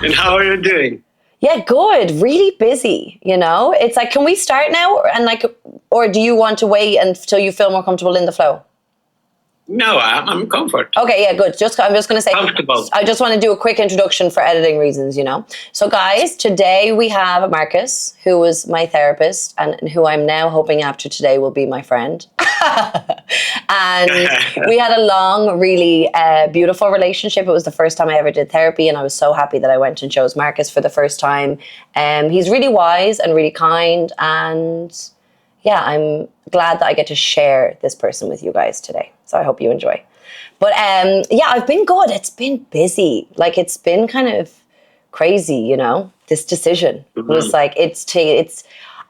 And how are you doing? Yeah, good. Really busy, you know? It's like, can we start now? And like, or do you want to wait until you feel more comfortable in the flow? No, I'm comfort. Okay, yeah, good. I'm just going to say, Comfortable. I just want to do a quick introduction for editing reasons, you know? So guys, today we have Marcus, who was my therapist and who I'm now hoping after today will be my friend. And we had a long, really beautiful relationship. It was the first time I ever did therapy, and I was so happy that I went and chose Marcus for the first time. He's really wise and really kind, and yeah, I'm glad that I get to share this person with you guys today. So I hope you enjoy. But yeah, I've been good. It's been busy. Like, it's been kind of crazy, you know, this decision was like,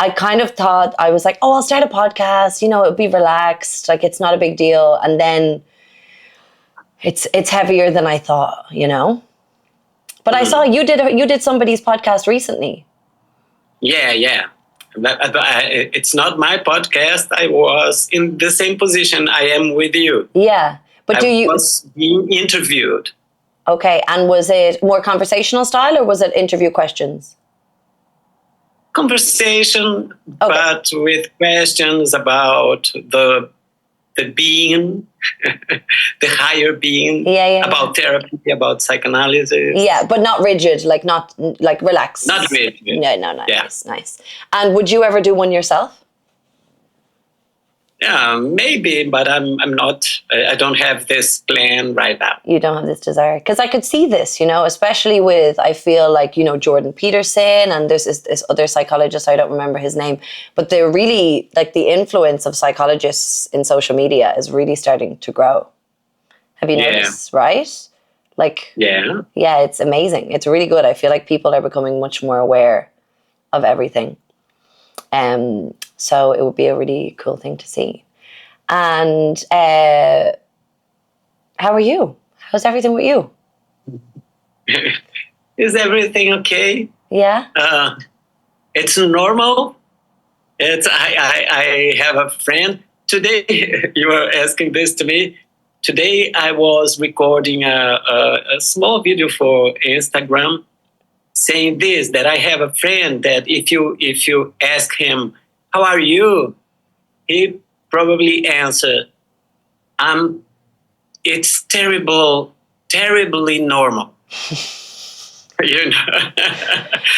I kind of thought, I was like, oh, I'll start a podcast, you know, it'll be relaxed. Like, it's not a big deal. And then it's heavier than I thought, you know? But I saw you did somebody's podcast recently. Yeah. But it's not my podcast. I was in the same position I am with you. Yeah. But I was being interviewed. Okay. And was it more conversational style or was it interview questions? Conversation, but with questions about the being, the higher being, about therapy, about psychoanalysis. Yeah, but not rigid, like not like relaxed. Not rigid. No, nice. And would you ever do one yourself? Yeah, maybe, but I'm not. I don't have this plan right now. You don't have this desire, because I could see this, you know, especially with, I feel like, you know, Jordan Peterson, and there's this other psychologist, I don't remember his name, but they're really like, the influence of psychologists in social media is really starting to grow. Have you noticed, right? Like, yeah, it's amazing. It's really good. I feel like people are becoming much more aware of everything. So it would be a really cool thing to see. And how are you? How's everything with you? Is everything okay? Yeah. It's normal. I have a friend. Today, you were asking this to me. Today, I was recording a small video for Instagram saying this, that I have a friend that if you ask him, how are you? He probably answer, it's terribly normal. You know,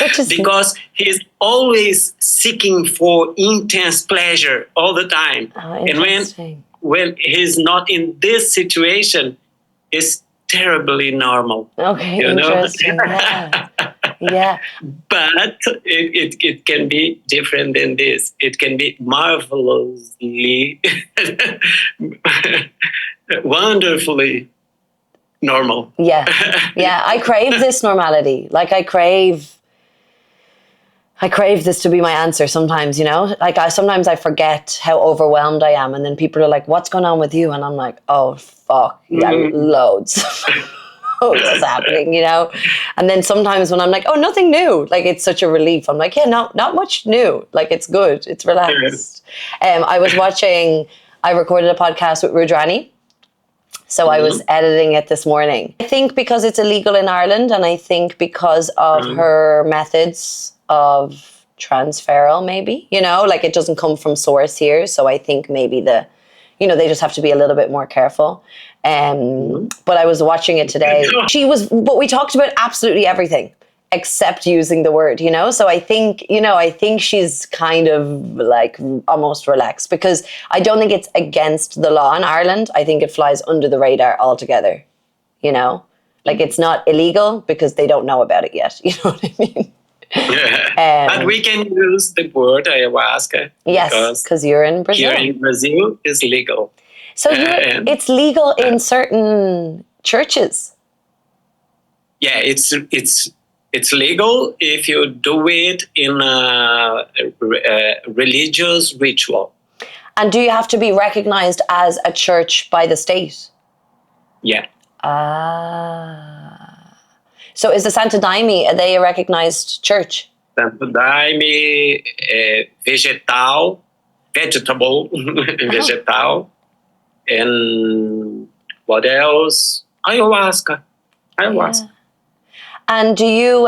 because he's always seeking for intense pleasure all the time. And when he's not in this situation, it's terribly normal. Okay, you interesting. Yeah. But it can be different than this. It can be marvelously, wonderfully normal. Yeah. I crave this normality. Like, I crave this to be my answer sometimes, you know? Like, sometimes I forget how overwhelmed I am, and then people are like, what's going on with you? And I'm like, oh, fuck, yeah, loads. What's happening, you know? And then sometimes when I'm like, oh, nothing new, like, it's such a relief. I'm like, yeah, no, not much new. Like, it's good. It's relaxed. I recorded a podcast with Rudrani. So I was editing it this morning. I think because it's illegal in Ireland, and I think because of her methods of transferal, maybe, you know, like, it doesn't come from source here. So I think maybe they just have to be a little bit more careful. But I was watching it today. But we talked about absolutely everything except using the word, you know? So I think she's kind of like almost relaxed, because I don't think it's against the law in Ireland. I think it flies under the radar altogether, you know? Like, it's not illegal because they don't know about it yet. You know what I mean? But we can use the word ayahuasca. Yes, because you're in Brazil. Here in Brazil, it's legal. So it's legal in certain churches. Yeah, it's legal if you do it in a religious ritual. And do you have to be recognized as a church by the state? Yeah. So is the Santo Daime, are they a recognized church? Santo Daime, vegetable, vegetal, and what else? Ayahuasca. Yeah. And do you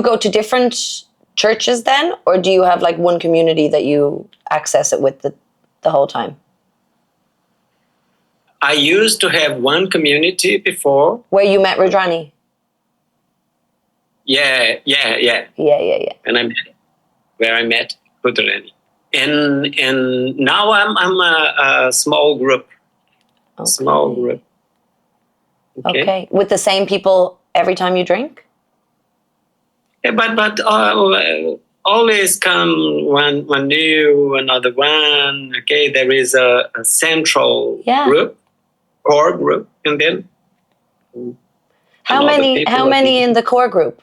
go to different churches then, or do you have like one community that you access it with the whole time? I used to have one community before. Where you met Rudrani? Yeah. Yeah. And where I met Rudrani. And now I'm a small group. Okay. Small group. Okay. With the same people every time you drink? Yeah, but always come one new, another one. Okay, there is a central group, core group, and then how many in the core group?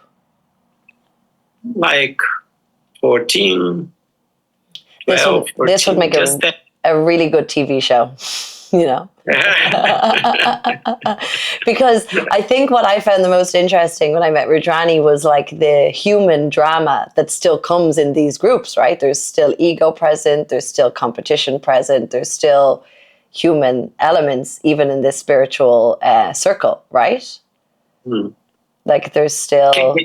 Like 14, 12, this would make a really good TV show, you know. Because I think what I found the most interesting when I met Rudrani was like the human drama that still comes in these groups, right? There's still ego present, there's still competition present, there's still human elements even in this spiritual circle, right? Like there's still... Can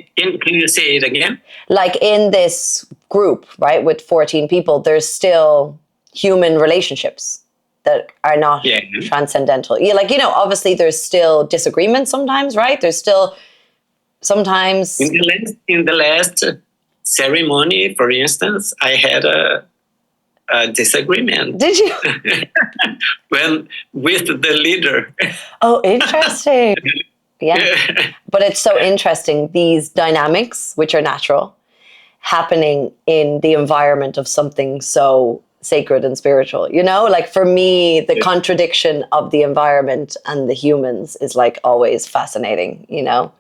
you say it again? Like in this group, right, with 14 people, there's still human relationships that are not transcendental. Yeah, like, you know, obviously there's still disagreements sometimes, right? There's still sometimes... In the last ceremony, for instance, I had a disagreement. Did you? With the leader. Oh, interesting. Yeah. But it's so interesting, these dynamics, which are natural, happening in the environment of something so sacred and spiritual, you know? Like for me, the contradiction of the environment and the humans is like always fascinating, you know?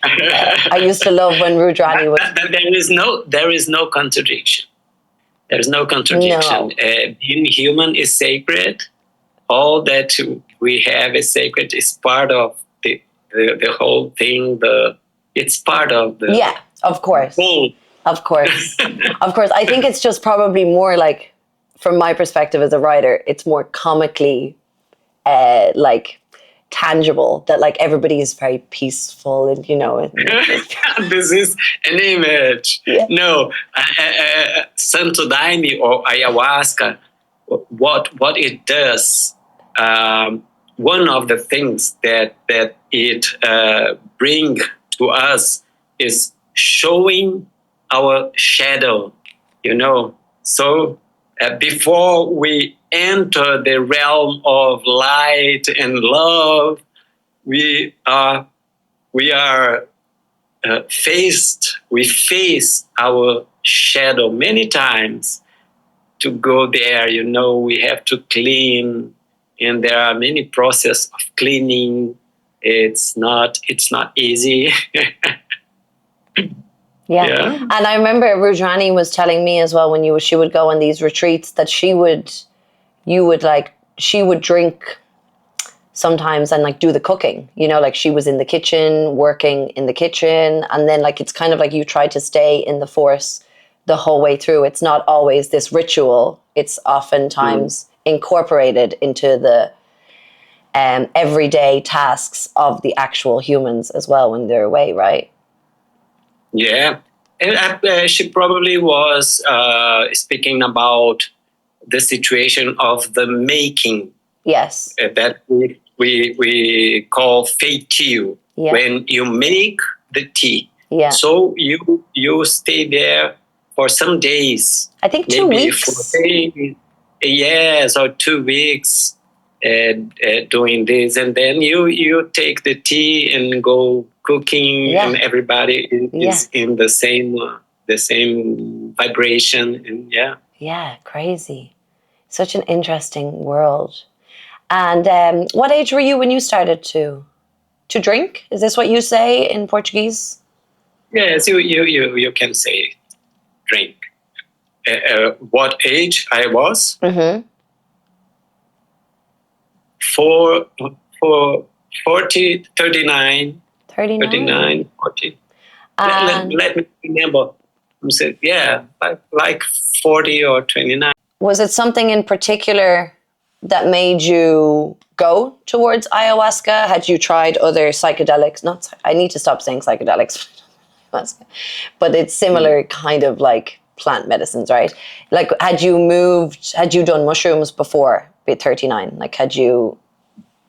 I used to love when Rudrani was... There is no contradiction. There's no contradiction. No. Being human is sacred. All that we have is sacred. It's part of the whole thing. It's part of the... Yeah, of course. Whole. Of course. Of course. I think it's just probably more like, from my perspective as a writer, it's more comically like tangible that like everybody is very peaceful and, you know. This is an image. Yeah. No, Santo Daime or ayahuasca, what it does, one of the things that it bring to us is showing our shadow, you know. So before we enter the realm of light and love, we face our shadow many times. To go there, you know, we have to clean, and there are many processes of cleaning. It's not easy. Yeah. And I remember Rudrani was telling me as well when she would go on these retreats that she would drink sometimes and like do the cooking, you know, like she was in the kitchen, working in the kitchen. And then like, it's kind of like you try to stay in the force the whole way through. It's not always this ritual. It's oftentimes incorporated into the everyday tasks of the actual humans as well when they're away, right? Yeah, and she probably was speaking about the situation of the making. Yes. That we call feitiu. Yeah. When you make the tea. Yeah. So you stay there for some days. I think 2 weeks. 4 days. Yes, or 2 weeks doing this, and then you take the tea and go cooking, and everybody is in the same vibration, and yeah, crazy. Such an interesting world. And what age were you when you started to drink? Is this what you say in Portuguese? Yes, you can say drink. What age I was? Mm-hmm. For 40, 39. 39, 40. Let me remember. Yeah, like 40 or 29. Was it something in particular that made you go towards ayahuasca? Had you tried other psychedelics? Not, I need to stop saying psychedelics, but it's similar kind of like plant medicines, right? Like, had you done mushrooms before be 39? Like, had you?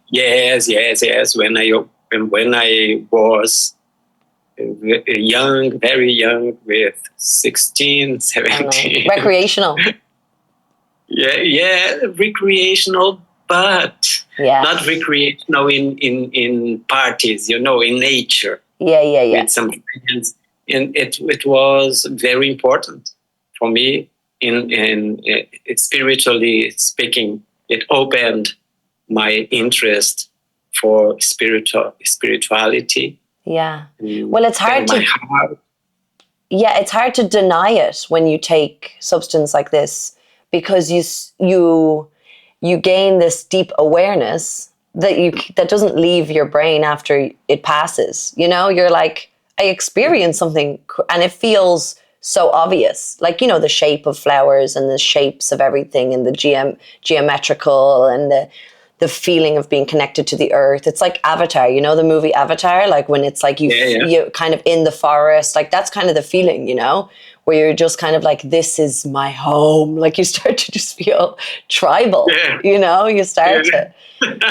Yes. When I was young, very young, with 16, 17. Recreational. Yeah, recreational, but Yeah. not recreational in parties, in nature Yeah. with some friends. And it was very important for me in spiritually speaking. It opened my interest for spirituality. Yeah. Well, it's hard my to. heart. Yeah, it's hard to deny it when you take substance like this, because you gain this deep awareness that doesn't leave your brain after it passes. You're like, I experienced something, and it feels so obvious, like the shape of flowers and the shapes of everything and the geometrical and the feeling of being connected to the earth. It's like Avatar, the movie Avatar, like when it's like you kind of in the forest, like that's kind of the feeling, where you're just kind of like, this is my home. Like you start to just feel tribal, you start to,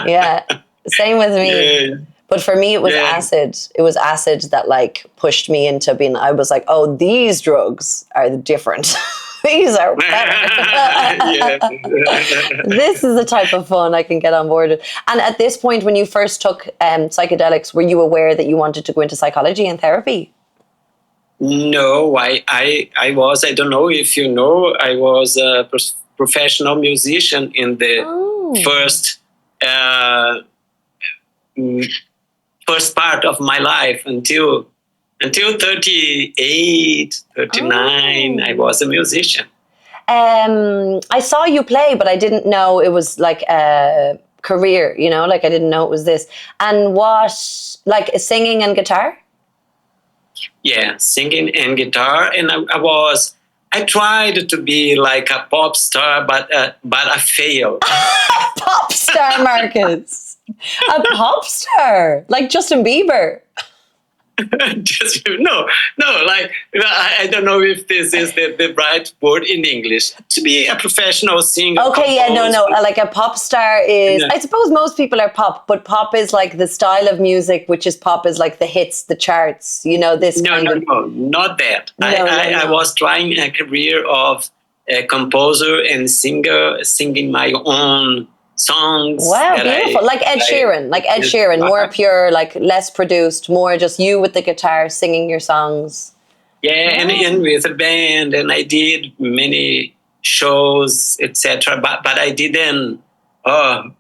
yeah. Same with me. Yeah. But for me, it was acid. It was acid that like pushed me into being, I was like, oh, these drugs are different. These are better. This is the type of fun I can get on board with. And at this point, when you first took psychedelics, were you aware that you wanted to go into psychology and therapy? No, I was, I don't know if you know, I was a professional musician in the first part of my life until 38, 39, I was a musician. I saw you play, but I didn't know it was like a career, like I didn't know it was this. And what, like singing and guitar? Yeah, singing and guitar. And I tried to be like a pop star, but I failed. Pop star, Marcus. A pop star, like Justin Bieber. No, like, I don't know if this is the right word in English. To be a professional singer. Okay, no. Like a pop star is, I suppose most people are pop, but pop is like the style of music, which is pop is like the hits, the charts, this No, not that. No. I was trying a career of a composer and singer, singing my own songs. Wow, beautiful. Like Ed Sheeran, more pure, like less produced, more just you with the guitar singing your songs. Yeah, and with a band, and I did many shows, etc. But I didn't. How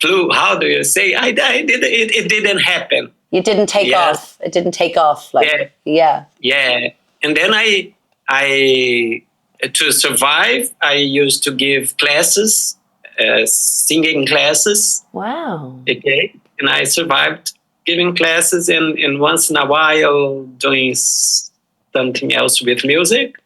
do you say? I did. It didn't happen. You didn't take off. It didn't take off. Like yeah. And then I to survive, I used to give classes. Singing classes. Wow. Okay. And I survived giving classes and once in a while doing something else with music.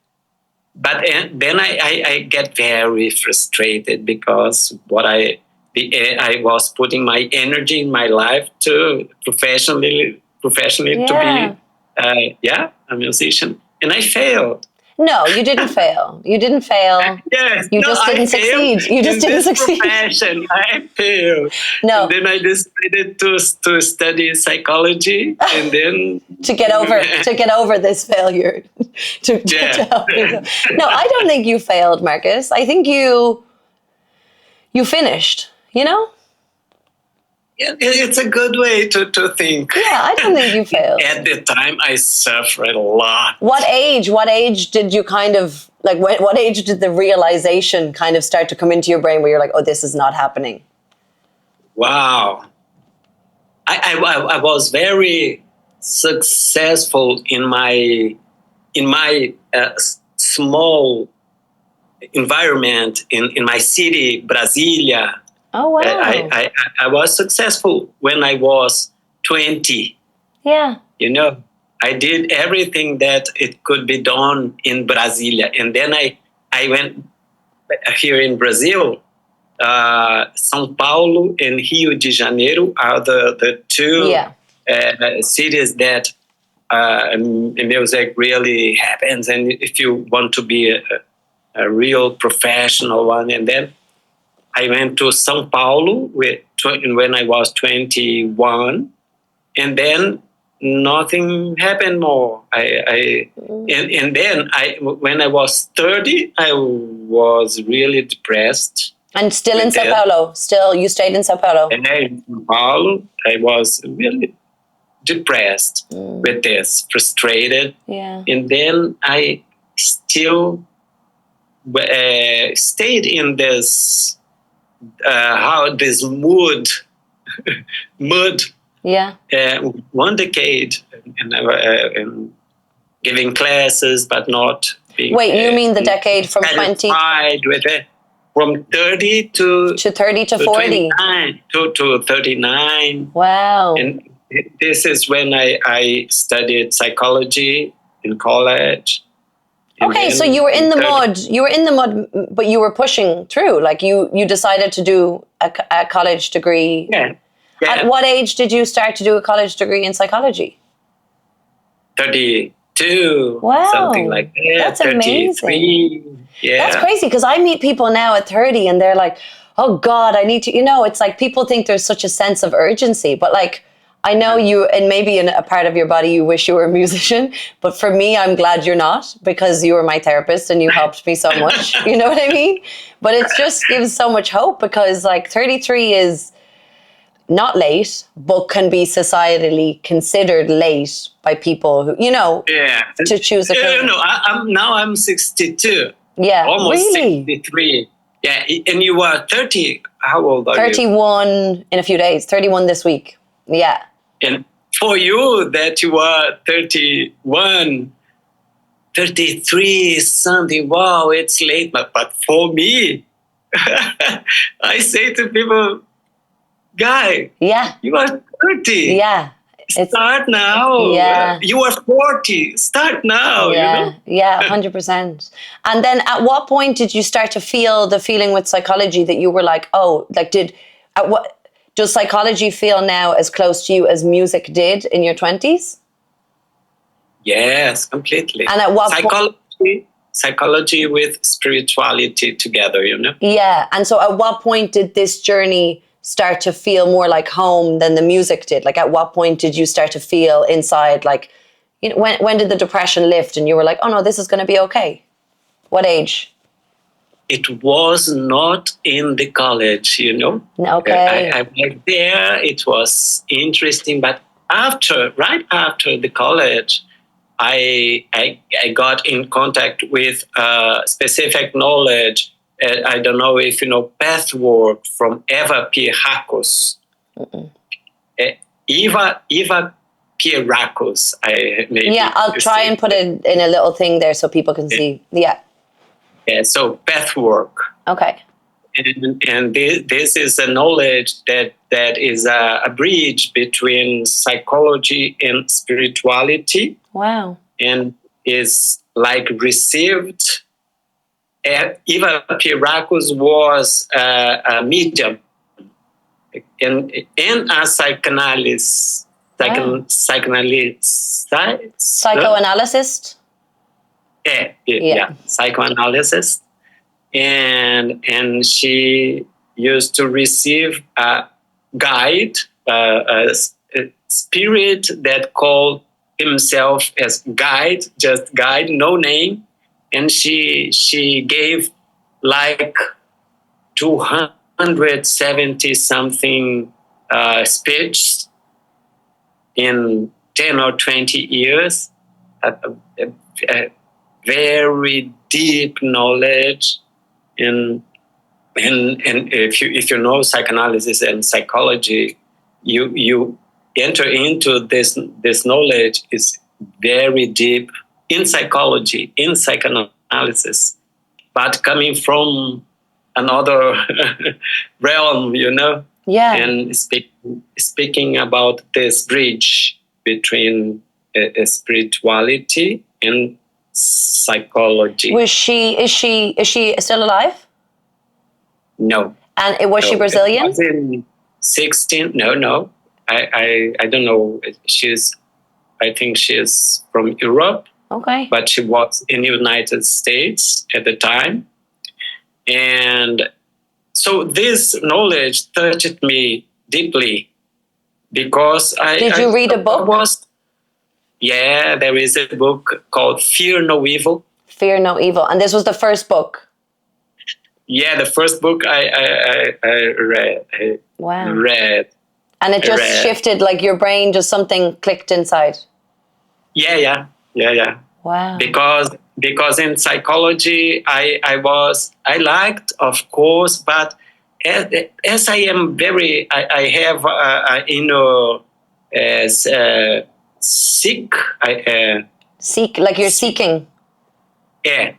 But then I get very frustrated because I was putting my energy in my life to professionally to be a musician. And I failed. No, you didn't fail. You didn't fail. Yes, you just didn't succeed. You just didn't succeed. Profession, I failed. No. And then I decided to study psychology, and then to get over this failure. No, I don't think you failed, Marcus. I think you finished. It's a good way to think. Yeah, I don't think you failed. At the time, I suffered a lot. What age did you kind of, like, what age did the realization kind of start to come into your brain where you're like, oh, this is not happening? Wow. I was very successful in my small environment in my city, Brasilia. Oh, wow. I was successful when I was 20. Yeah. I did everything that it could be done in Brasilia. And then I went here in Brazil São Paulo and Rio de Janeiro are the two cities that music really happens, and if you want to be a real professional one. And then I went to São Paulo when I was 21, and then nothing happened more. And then when I was 30, I was really depressed. And still in Sao Paulo? Still, you stayed in Sao Paulo? And in Sao Paulo, I was really depressed with this, frustrated. Yeah. And then I still stayed in this this mood. Yeah. 1 decade, and giving classes, but not being. Wait, you mean the decade from 20? From 30 to 30 to 40? 29, to 39. Wow. And this is when I studied psychology in college. Okay, so you were in the mud. You were in the mud, but you were pushing through. Like you decided to do a college degree. Yeah. At what age did you start to do a college degree in psychology? 32. Wow. Something like that. That's 33. amazing. Yeah. That's crazy because I meet people now at 30 and they're like, oh God, I need to, it's like people think there's such a sense of urgency, but like, I know you, and maybe in a part of your body you wish you were a musician, but for me, I'm glad you're not, because you were my therapist and you helped me so much. You know what I mean? But it just gives so much hope, because like 33 is not late, but can be societally considered late by people who, to choose a career. I'm 62. Yeah, almost really? 63. Yeah, and you are 30. How old are 31 in a few days. 31 this week. Yeah. And for you, that you are 31, 33 something, wow, it's late. But for me, I say to people, guy, you are 30. Yeah. Start now. Yeah. You are 40. Start now. Yeah. Yeah, 100%. And then at what point did you start to feel the feeling with psychology that you were like, does psychology feel now as close to you as music did in your 20s? Yes, completely. And at what psychology with spirituality together, Yeah. And so at what point did this journey start to feel more like home than the music did? Like at what point did you start to feel inside, like, when did the depression lift and you were like, oh no, this is going to be okay? What age? It was not in the college, Okay. I went there. It was interesting, but right after the college, I got in contact with specific knowledge. I don't know if you know Pathwork from Eva Pierrakos. Eva Pierrakos. I'll try and put it in a little thing there so people can see. Yeah. Yeah, so Pathwork. Okay. And this is a knowledge that is a bridge between psychology and spirituality. Wow. And is like received. Eva Pierrakos was a medium and a psychoanalyst. Psychoanalyst? Yeah, psychoanalysis. And she used to receive a guide, a spirit that called himself as guide, just guide, no name. And she gave like 270 something speech in 10 or 20 years. A very deep knowledge, and if you know psychoanalysis and psychology, you enter into this knowledge is very deep in psychology, in psychoanalysis, but coming from another realm, Yeah. And speaking about this bridge between spirituality and psychology. Is she still alive? No. And was she So Brazilian? it was in 16. No. I don't know. I think she's from Europe, Okay. but she was in the United States at the time. And so this knowledge touched me deeply because Did you read a book? There is a book called Fear No Evil. Fear No Evil. And this was the first book? Yeah, the first book I read. Wow. Read. And it just shifted, like your brain, just something clicked inside. Yeah. Wow. Because in psychology, I liked, of course, but as I am I have as sick. Seek, like you're seeking. Yeah,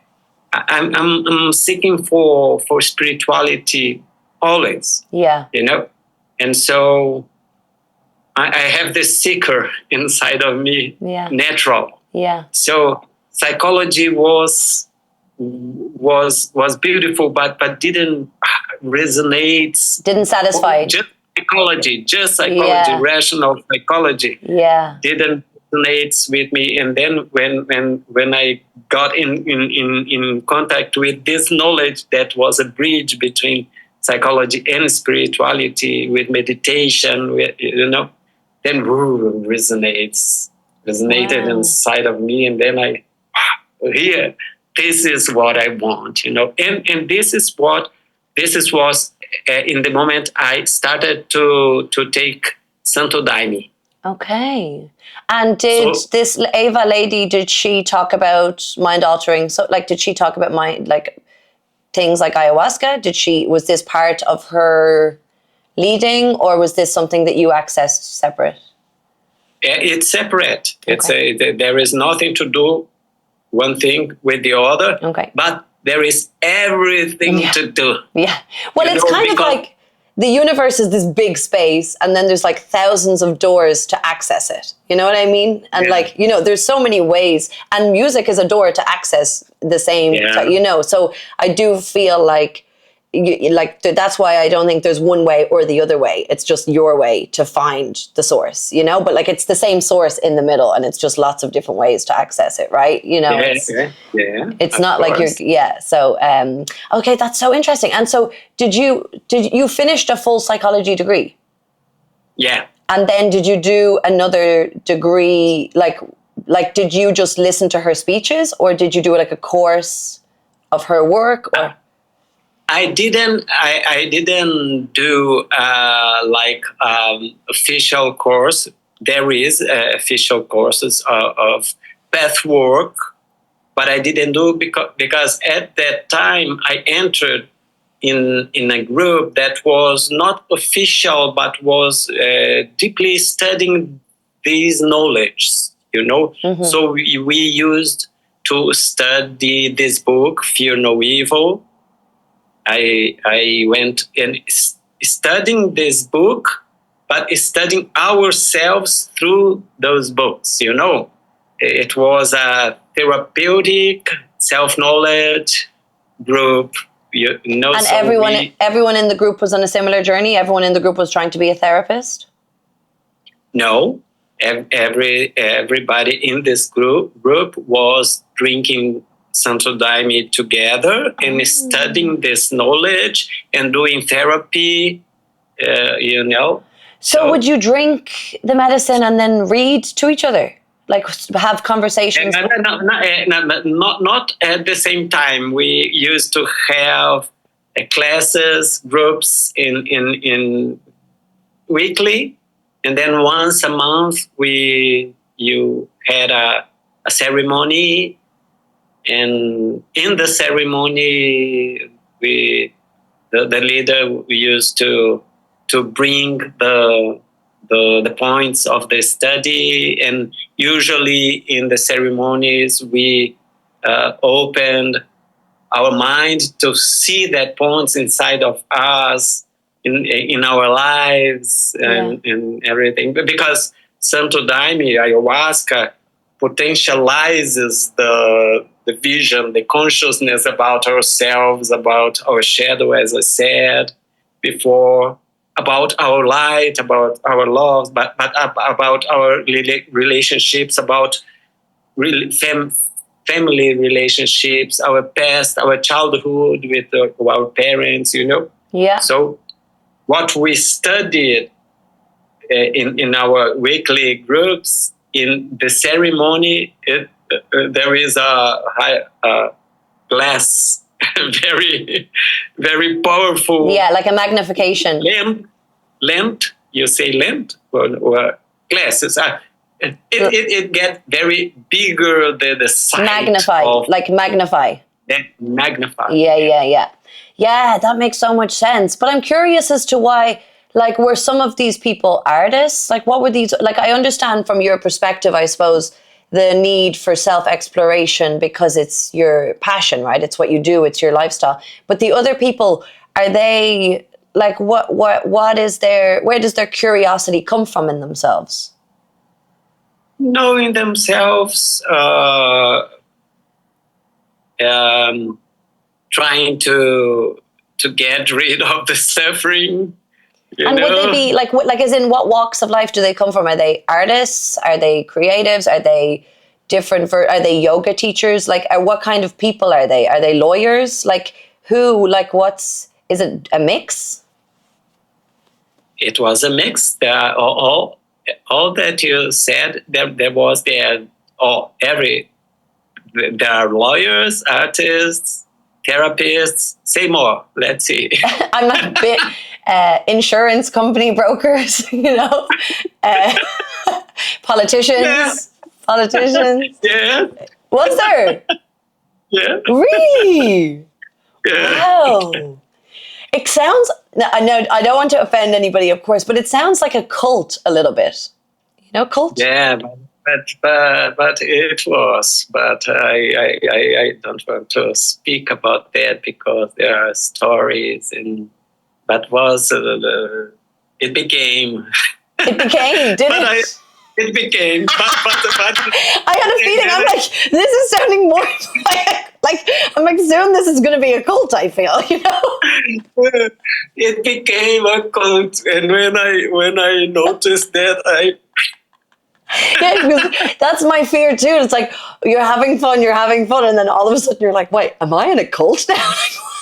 I'm seeking for spirituality always. Yeah. And so I have this seeker inside of me, natural. Yeah. So psychology was beautiful, but didn't resonate. Didn't satisfy. Just psychology, rational psychology. Yeah. Didn't resonate with me. And then when I got in contact with this knowledge that was a bridge between psychology and spirituality, with meditation, then resonated inside of me. And then this is what I want, and this was in the moment I started to take Santo Daime. Okay. And did this Eva lady, did she talk about mind altering? So like, did she talk about things like ayahuasca? Was this part of her leading, or was this something that you accessed separate? It's separate. Okay. There is nothing to do one thing with the other. Okay. But there is everything to do. Yeah. Well, it's kind of like the universe is this big space, and then there's like thousands of doors to access it. You know what I mean? And there's so many ways, and music is a door to access the same, so I do feel like that's why I don't think there's one way or the other way. It's just your way to find the source, but like it's the same source in the middle, and it's just lots of different ways to access it, right? It's not like so okay, that's so interesting. And so did you finished a full psychology degree? Yeah. And then did you do another degree, like did you just listen to her speeches, or did you do like a course of her work, or I didn't do official course. There is official courses of path work, but I didn't do because at that time I entered in a group that was not official, but was deeply studying these knowledge. Mm-hmm. So we used to study this book, Fear No Evil. I went and studying this book, but studying ourselves through those books. It was a therapeutic self-knowledge group. And everyone in the group was on a similar journey. Everyone in the group was trying to be a therapist. No, everybody in this group was drinking Santo Daime together and studying this knowledge and doing therapy, So would you drink the medicine and then read to each other? Like have conversations? Not at the same time. We used to have classes, groups in weekly, and then once a month you had a ceremony. And in the ceremony, the leader used to bring the points of the study, and usually in the ceremonies we opened our mind to see that points inside of us in our lives and everything. Because Santo Daime, ayahuasca, potentializes the vision, the consciousness about ourselves, about our shadow, as I said. before, about our light, about our love, but about our relationships, about family relationships, our past, our childhood with our parents, Yeah. So what we studied in our weekly groups, in the ceremony, there is a glass, very, very powerful. Yeah, like a magnification. Lent, you say lent, or glasses. It gets very bigger the sight. Magnify, like magnify. Magnify. Yeah. Yeah, that makes so much sense. But I'm curious as to why, like, were some of these people artists? Like, what were these? Like, I understand from your perspective, I suppose, the need for self-exploration because it's your passion, right? It's what you do, it's your lifestyle. But the other people, are they like, what is their, where does their curiosity come from in themselves? Knowing themselves, trying to get rid of the suffering. And would they be like as in what walks of life do they come from? Are they artists? Are they creatives? Are they different? Are they yoga teachers? Like, what kind of people are they? Are they lawyers? Like, who? Like, is it a mix? It was a mix. There are all that you said. There was there. There are lawyers, artists, therapists. Say more. Let's see. I'm not a bit insurance company brokers, politicians. Yeah. Politicians. Yeah. Was there? Yeah. Really? Yeah. Wow. It sounds. I know. I don't want to offend anybody, of course, but it sounds like a cult a little bit. Cult. Yeah, but it was. But I don't want to speak about that because there are stories and. But was it became? It became, didn't it? It became. But I had a feeling. I'm like, this is sounding more like I'm like, soon this is going to be a cult. I feel, It became a cult, and when I noticed that, yeah, because that's my fear too. It's like you're having fun, and then all of a sudden you're like, wait, am I in a cult now?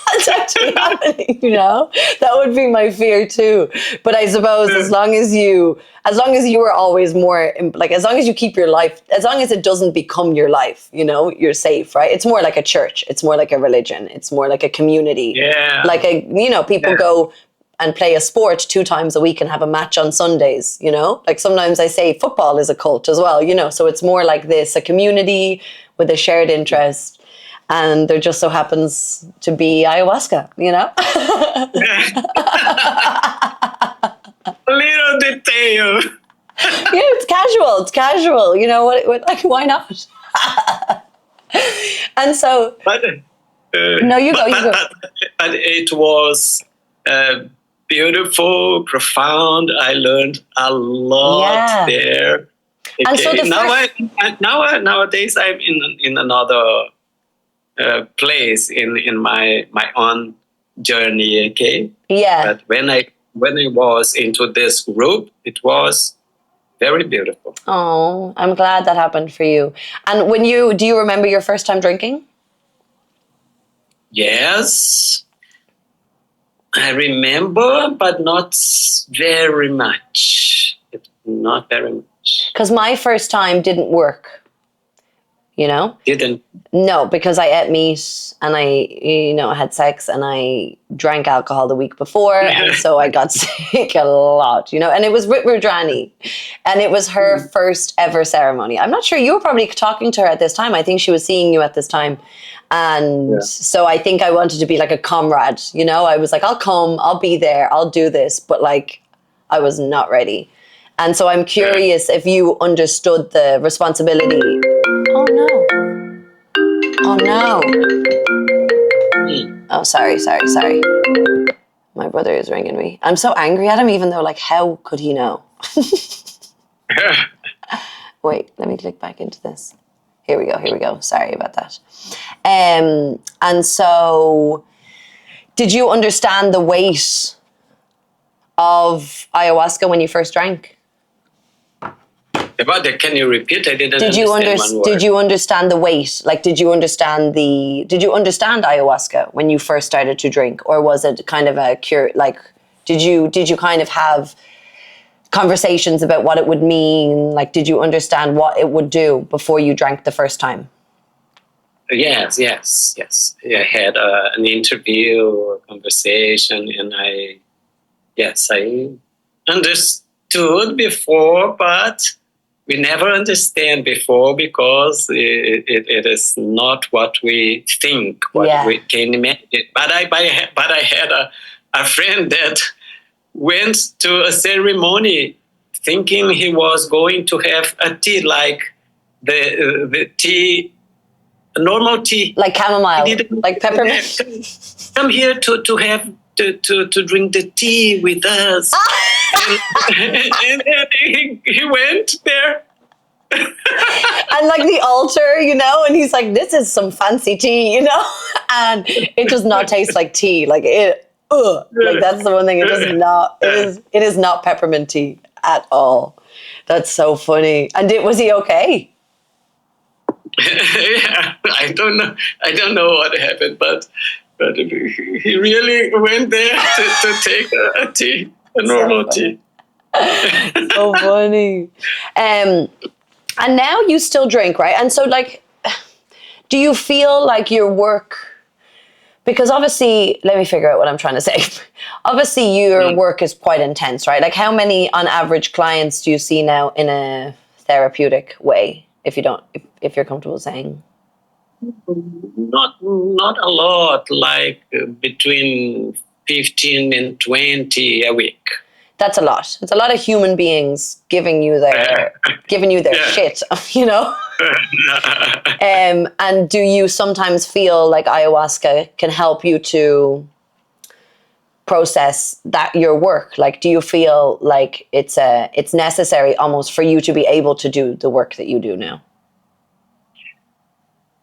What's actually happening? That would be my fear too. But I suppose as long as you are always more like, as long as you keep your life, as long as it doesn't become your life, you're safe, right? It's more like a church. It's more like a religion. It's more like a community. Yeah. Like people go and play a sport 2 times a week and have a match on Sundays, Like sometimes I say football is a cult as well, So it's more like this, a community with a shared interest. And there just so happens to be ayahuasca, A little detail. Yeah, it's casual. What like, why not? And so... But, no, you go. But it was beautiful, profound. I learned a lot there. Okay. And so nowadays I'm in another place in my own journey. Okay. Yeah. But when I was into this group, it was very beautiful. Oh, I'm glad that happened for you. And do you remember your first time drinking? Yes, I remember, but not very much. Not very much. Because my first time didn't work. Didn't? No, because I ate meat and I had sex and I drank alcohol the week before. And so I got sick a lot, And it was with Rudrani. And it was her first ever ceremony. I'm not sure, you were probably talking to her at this time. I think she was seeing you at this time. And so I think I wanted to be like a comrade, I was like, I'll come, I'll be there, I'll do this. But like, I was not ready. And so I'm curious if you understood the responsibility. Oh no. Oh, sorry. My brother is ringing me. I'm so angry at him, even though, like, how could he know? Wait, let me click back into this. Here we go. Sorry about that. And so, did you understand the weight of ayahuasca when you first drank? About that, can you repeat? I didn't Did you understand one word. Did you understand the weight? Like, did you understand ayahuasca when you first started to drink, or was it kind of a cure? Like, did you kind of have conversations about what it would mean? Like, did you understand what it would do before you drank the first time? Yes. I had an interview, a conversation, and I understood before, but we never understand before because it is not what we think, what we can imagine. But I had a friend that went to a ceremony thinking he was going to have a tea like the tea, normal tea, like chamomile, like peppermint. Come here to have to drink the tea with us. and he went there. And like the altar, you know, and he's like, this is some fancy tea, you know, and it does not taste like tea. Like like that's the one thing. It does not. It is not peppermint tea at all. That's so funny. And was he okay? Yeah, I don't know what happened, but he really went there to take a tea, a normal tea. So funny. And now you still drink, right? And so, like, do you feel like your work? Because obviously, let me figure out what I'm trying to say. Obviously, your work is quite intense, right? Like, how many, on average, clients do you see now in a therapeutic way? If you're comfortable saying. Not a lot. Like between 15 and 20 a week. That's a lot. It's a lot of human beings giving you their shit, you know. And do you sometimes feel like ayahuasca can help you to process that your work? Like, do you feel like it's necessary almost for you to be able to do the work that you do now?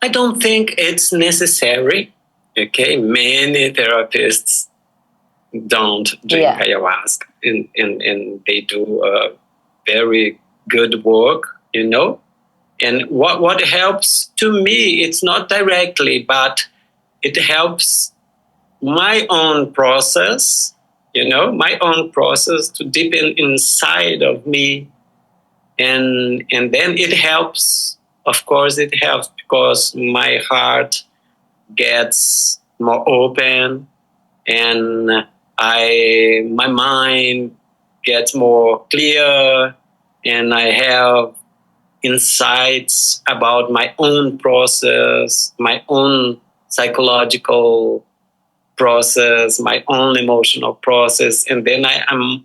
I don't think it's necessary. Okay, many therapists don't drink ayahuasca, and they do very good work, you know. And what helps to me, it's not directly, but it helps my own process, you know, my own process to deepen inside of me. And then it helps, of course, it helps because my heart gets more open and my mind gets more clear, and I have insights about my own process, my own psychological process, my own emotional process, and then I'm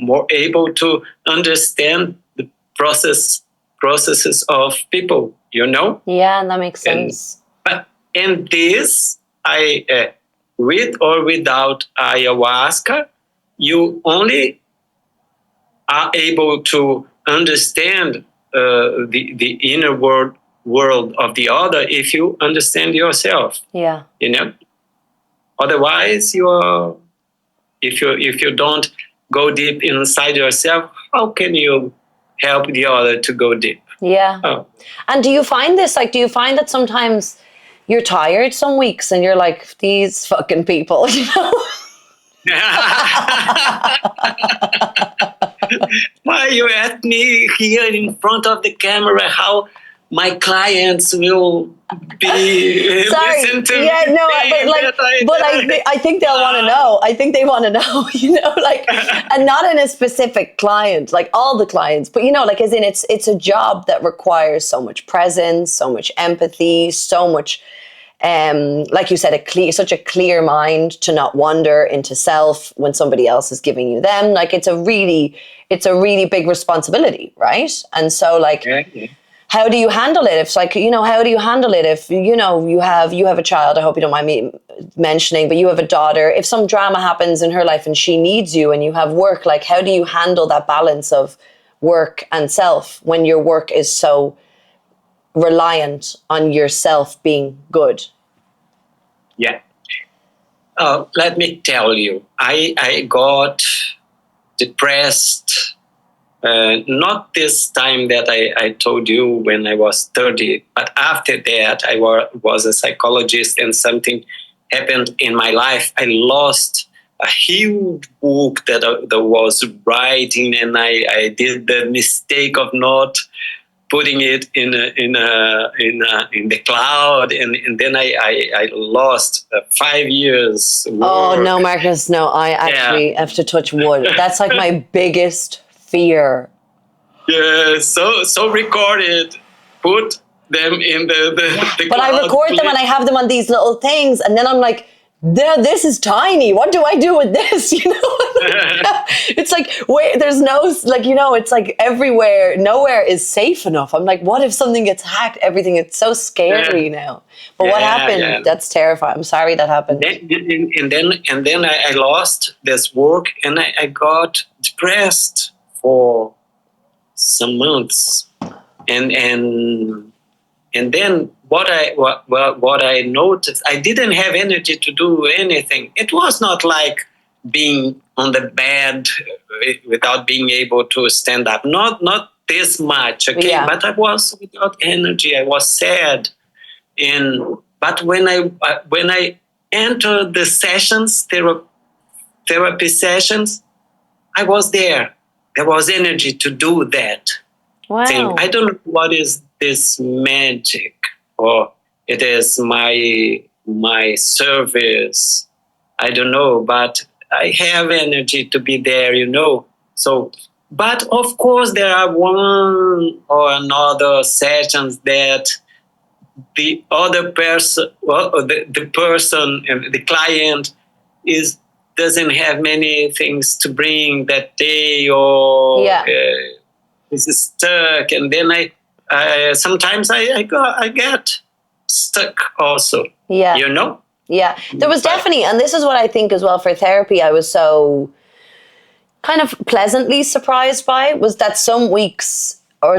more able to understand the processes of people, you know. Yeah, that makes sense. And this, I with or without ayahuasca, you only are able to understand the inner world of the other if you understand yourself. Yeah, you know. Otherwise, if you don't go deep inside yourself, how can you help the other to go deep? Yeah. Oh. And do you find this? Like, do you find that sometimes you're tired some weeks and you're like, these fucking people, you know? Why you ask me here in front of the camera how my clients will be listen to me? Yeah, no, I think they'll want to know. I think they want to know, you know, like, and not in a specific client, like all the clients, but you know, like, as in it's a job that requires so much presence, so much empathy, so much, like you said, such a clear mind to not wander into self when somebody else is giving you them. Like, it's a really big responsibility, right? And so, like, how do you handle it? If, like, you know, how do you handle it if, you know, you have a child? I hope you don't mind me mentioning, but you have a daughter. If some drama happens in her life and she needs you, and you have work, like, how do you handle that balance of work and self when your work is so reliant on yourself being good? Yeah. Let me tell you, I got depressed. Not this time that I told you when I was 30, but after that I was a psychologist and something happened in my life. I lost a huge book that I was writing, and I did the mistake of not putting it in the cloud, and then I lost 5 years. Oh work. no, Marcus, no, I actually have to touch wood. That's like my biggest fear. Yeah, so record it, put them in the But I cloud, record them and I have them on these little things, and then I'm like, this is tiny. What do I do with this? You know, it's like, wait, there's no, like, you know, it's like everywhere, nowhere is safe enough. I'm like, what if something gets hacked? Everything, it's so scary now. But what happened? Yeah. That's terrifying. I'm sorry that happened. And then I lost this work, and I got depressed for some months, and then what I noticed, I didn't have energy to do anything. It was not like being on the bed without being able to stand up. Not this much, okay. Yeah. But I was without energy. I was sad, but when I entered the sessions, therapy sessions, I was there. There was energy to do that Wow. thing. I don't know what is this magic, or it is my service. I don't know, but I have energy to be there, you know. So, but of course, there are one or another sessions that the other person, well, the person and the client doesn't have many things to bring that day, or is stuck, and then I sometimes I get stuck also. Yeah. You know? Yeah. There was definitely, and this is what I think as well for therapy, I was so kind of pleasantly surprised by, was that some weeks or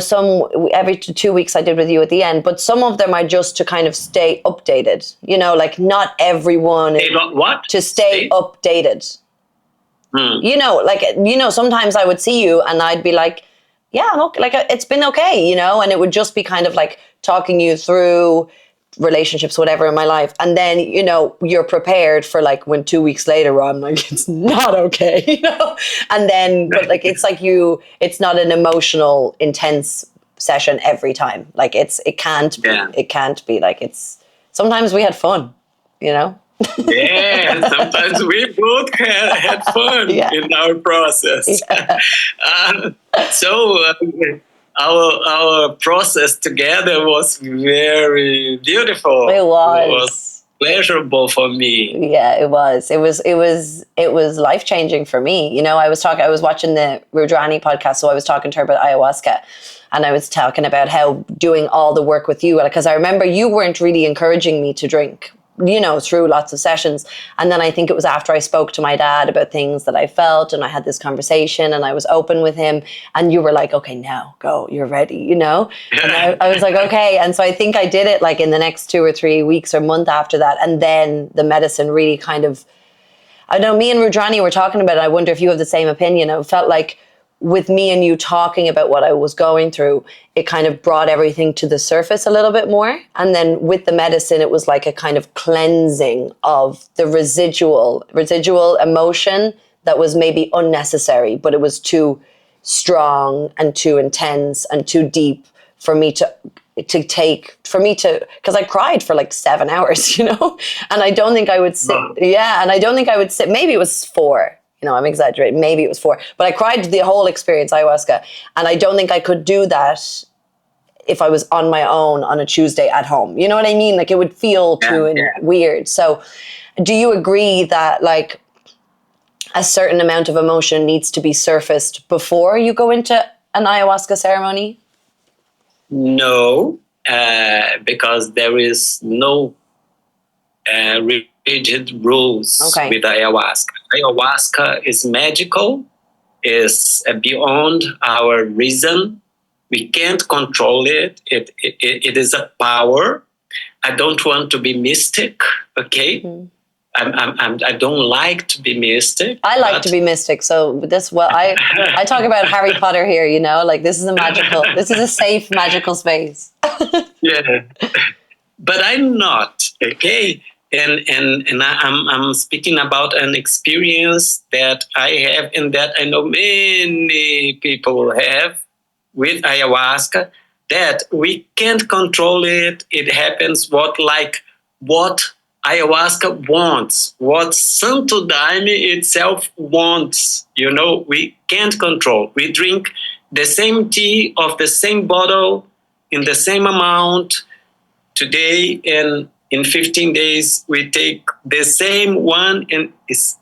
every 2 weeks I did with you at the end, but some of them are just to kind of stay updated. You know, like not everyone what? To stay updated. You know, like, you know, sometimes I would see you and I'd be like, yeah, I'm okay. Like, it's been okay, you know, and it would just be kind of like talking you through relationships, whatever in my life. And then, you know, you're prepared for like when 2 weeks later, I'm like, it's not okay, you know? And then, but like, it's like it's not an emotional, intense session every time. Like it can't be like sometimes we had fun, you know? Yeah, sometimes we both had fun in our process. Yeah. So our process together was very beautiful. It was pleasurable for me. Yeah, it was. It was life-changing for me. You know, I was watching the Rudrani podcast, so I was talking to her about ayahuasca. And I was talking about how doing all the work with you, because I remember you weren't really encouraging me to drink, you know, through lots of sessions. And then I think it was after I spoke to my dad about things that I felt, and I had this conversation and I was open with him, and you were like, okay, now go, you're ready, you know? And I was like, okay. And so I think I did it like in the next 2 or 3 weeks or month after that. And then the medicine really kind of, I know me and Rudrani were talking about it. I wonder if you have the same opinion. I felt like with me and you talking about what I was going through, it kind of brought everything to the surface a little bit more. And then with the medicine, it was like a kind of cleansing of the residual emotion that was maybe unnecessary, but it was too strong and too intense and too deep for me because I cried for like 7 hours, you know, and I don't think I would sit. Yeah. And I don't think I would sit. Maybe it was 4. You know, I'm exaggerating. Maybe it was 4, but I cried the whole experience, ayahuasca. And I don't think I could do that if I was on my own on a Tuesday at home. You know what I mean? Like it would feel too weird. So do you agree that like a certain amount of emotion needs to be surfaced before you go into an ayahuasca ceremony? No, because there is no rigid rules with ayahuasca. Ayahuasca is magical, is beyond our reason. We can't control it. It is a power. I don't want to be mystic, okay? I don't like to be mystic. I like to be mystic, so I talk about Harry Potter here, you know, like this is a safe magical space. Yeah, but I'm not, okay. I'm speaking about an experience that I have and that I know many people have with ayahuasca, that we can't control it. It happens what ayahuasca wants, what Santo Daime itself wants. You know, we can't control. We drink the same tea of the same bottle in the same amount today, and in 15 days we take the same one and it's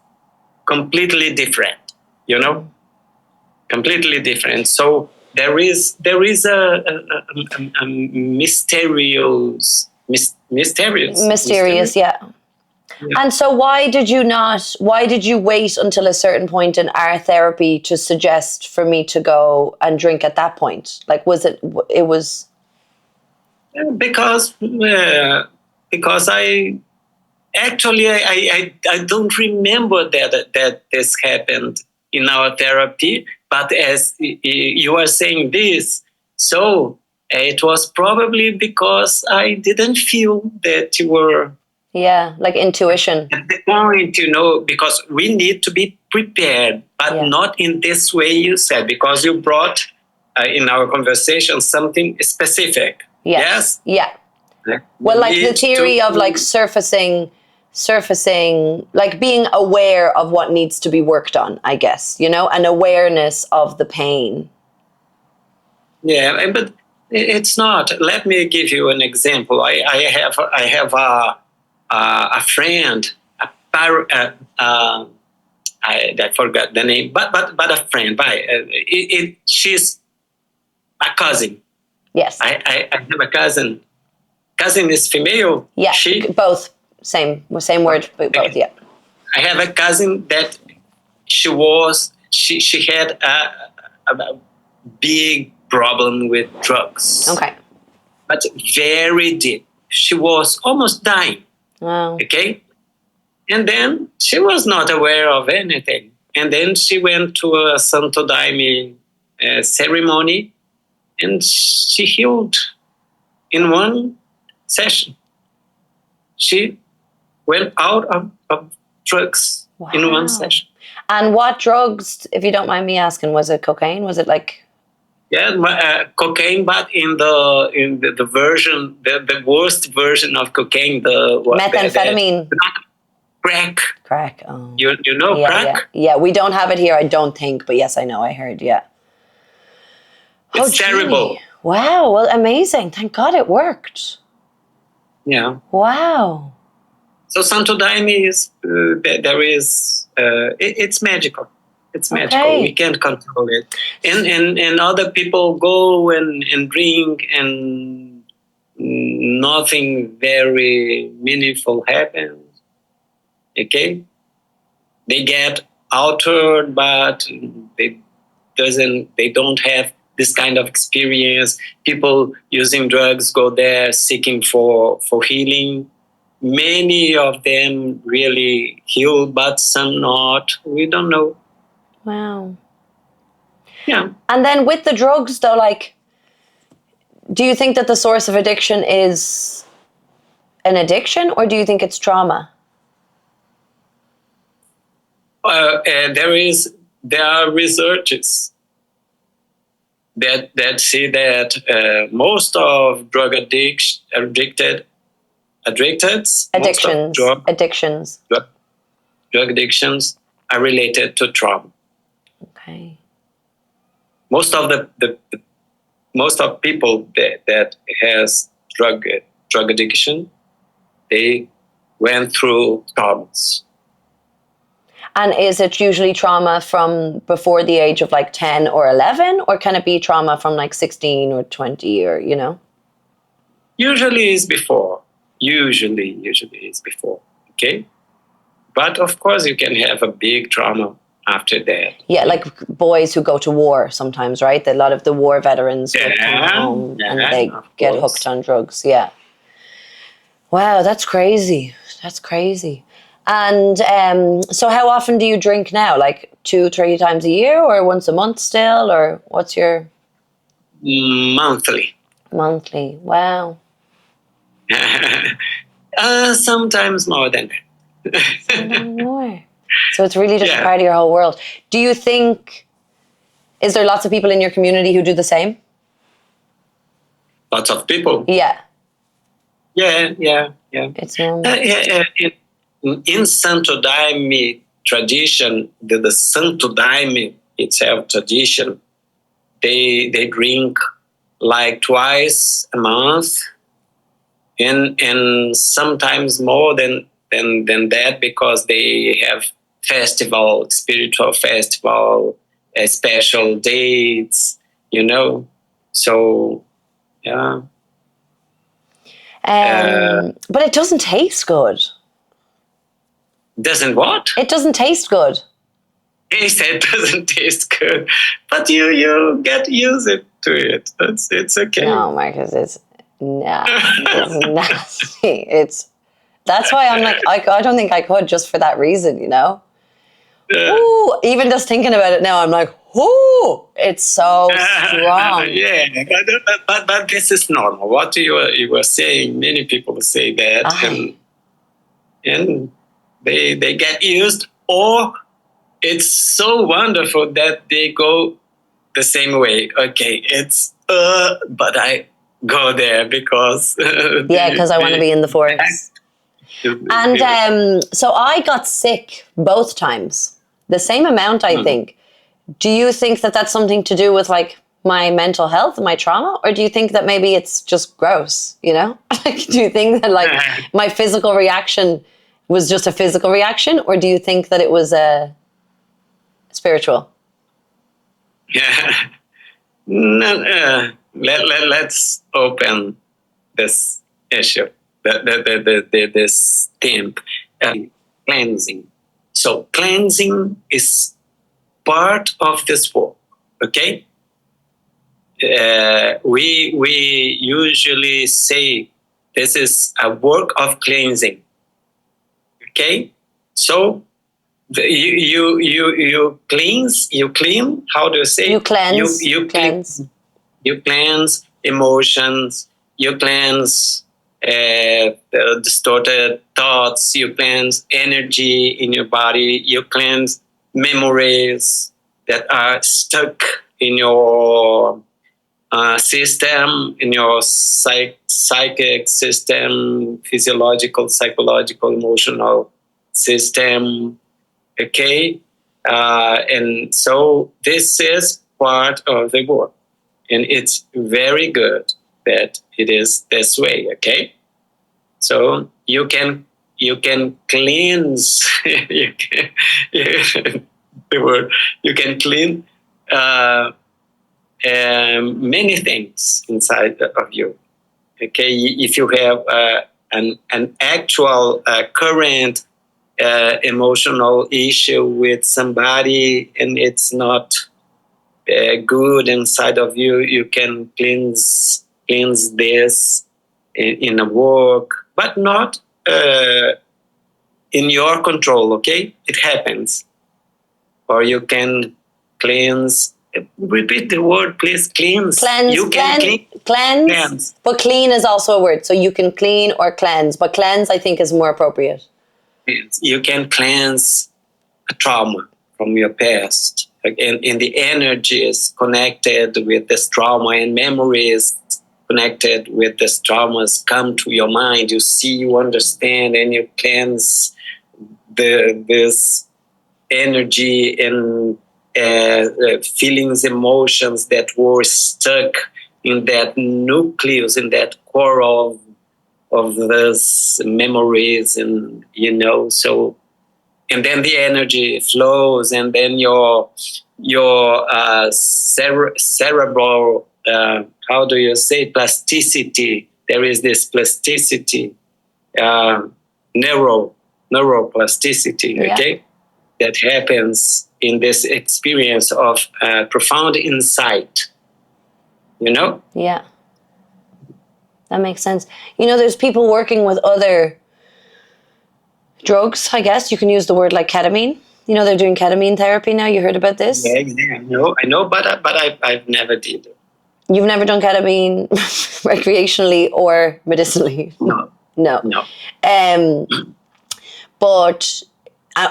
completely different, you know, completely different. So there is a Mysterious, yeah. And so why did you wait until a certain point in our therapy to suggest for me to go and drink at that point? Like, it was because I actually I don't remember that this happened in our therapy, but as you are saying this, so it was probably because I didn't feel that you were like intuition. at the point, you know, because we need to be prepared, but not in this way you said, because you brought in our conversation something specific. Yes? Yeah. Well, like the theory of like surfacing, like being aware of what needs to be worked on, I guess, you know, an awareness of the pain. Yeah, but it's not. Let me give you an example. I have a friend, I forgot the name, but a friend. She's a cousin. Yes. I have a cousin. Cousin is female. Yeah. Both same word, but both. Yeah. I have a cousin that she had a big problem with drugs. Okay. But very deep. She was almost dying. Wow. Okay. And then she was not aware of anything. And then she went to a Santo Daime ceremony, and she healed in one session. She went out of drugs in one session. And what drugs, if you don't mind me asking, was it cocaine? Was it like? Yeah, cocaine, but in the version, the worst version of cocaine, Methamphetamine. Crack. Crack. Oh. You know crack? Yeah, we don't have it here, I don't think, but yes, I know, I heard, yeah. It's terrible. Wow, well, amazing. Thank God it worked. Yeah. Wow. So Santo Daime is, it's magical. It's magical. Okay. We can't control it. And other people go and drink and nothing very meaningful happens. Okay? They get altered, but they don't have this kind of experience. People using drugs go there seeking for healing. Many of them really heal, but some not. We don't know. Wow. Yeah. And then with the drugs, though, like, do you think that the source of addiction is an addiction, or do you think it's trauma? There are researches that say that most of drug addictions are related to trauma. Okay. Most of people that has drug addiction, they went through traumas. And is it usually trauma from before the age of like 10 or 11, or can it be trauma from like 16 or 20 or, you know? Usually is before. Usually is before. Okay. But of course you can have a big trauma after that. Yeah, like boys who go to war sometimes, right? A lot of the war veterans would come home and they get hooked on drugs. Yeah. Wow, that's crazy. That's crazy. And so how often do you drink now? Like 2-3 times a year or once a month still? Or what's your Monthly. monthly? Wow. Sometimes more than that. Sometimes more. So it's really just Yeah. part of your whole world. Do you think, is there lots of people in your community who do the same? Lots of people. Yeah, Yeah. it's normal. In Santo Daime tradition, the Santo Daime itself tradition, they drink like twice a month, and sometimes more than that, because they have spiritual festival, special dates, So yeah. But it doesn't taste good. Doesn't what? It doesn't taste good. He said doesn't taste good, but you get used to it. It's okay. No, Marcus, it's nasty. That's why I'm like, I don't think I could, just for that reason, Ooh, even just thinking about it now, I'm like, ooh, it's so strong. Yeah, but this is normal. What you were saying, many people say that, and they get used, or it's so wonderful that they go the same way. Okay, it's but I go there because because I want to be in the forest. And so I got sick both times, the same amount, I think. Do you think that that's something to do with like my mental health, my trauma, or do you think that maybe it's just gross? Like, do you think that like my physical reaction was just a physical reaction, or do you think that it was spiritual? Yeah. No, let's open this issue, this theme, cleansing. So cleansing is part of this work. Okay. We usually say this is a work of cleansing. Okay. So you cleanse. You clean. How do you say? You cleanse. You cleanse. You cleanse emotions. You cleanse distorted thoughts. You cleanse energy in your body. You cleanse memories that are stuck in your system, in your psychic system, physiological, psychological, emotional system. Okay. And so this is part of the work, and it's very good that it is this way. Okay. So you can cleanse the word, you can clean many things inside of you. Okay. If you have an actual current emotional issue with somebody, and it's not good inside of you, you can cleanse this in a work, but not in your control. Okay, it happens. Or you can cleanse. Repeat the word, please. Cleanse. Cleanse. You can cleanse. But clean is also a word, so you can clean or cleanse. But cleanse, I think, is more appropriate. You can cleanse a trauma from your past, and the energy is connected with this trauma, and memories connected with this traumas come to your mind. You see, you understand, and you cleanse this energy and feelings, emotions that were stuck in that nucleus, in that core of those memories, and so, and then the energy flows, and then your cerebral how do you say, plasticity, there is this plasticity, neuroplasticity. Yeah. Okay, that happens in this experience of profound insight. Yeah. That makes sense. There's people working with other Drugs, I guess you can use the word like ketamine. You know, they're doing ketamine therapy now. You heard about this? Yeah, I know, but I've never did it. You've never done ketamine recreationally or medicinally? No, No. no. But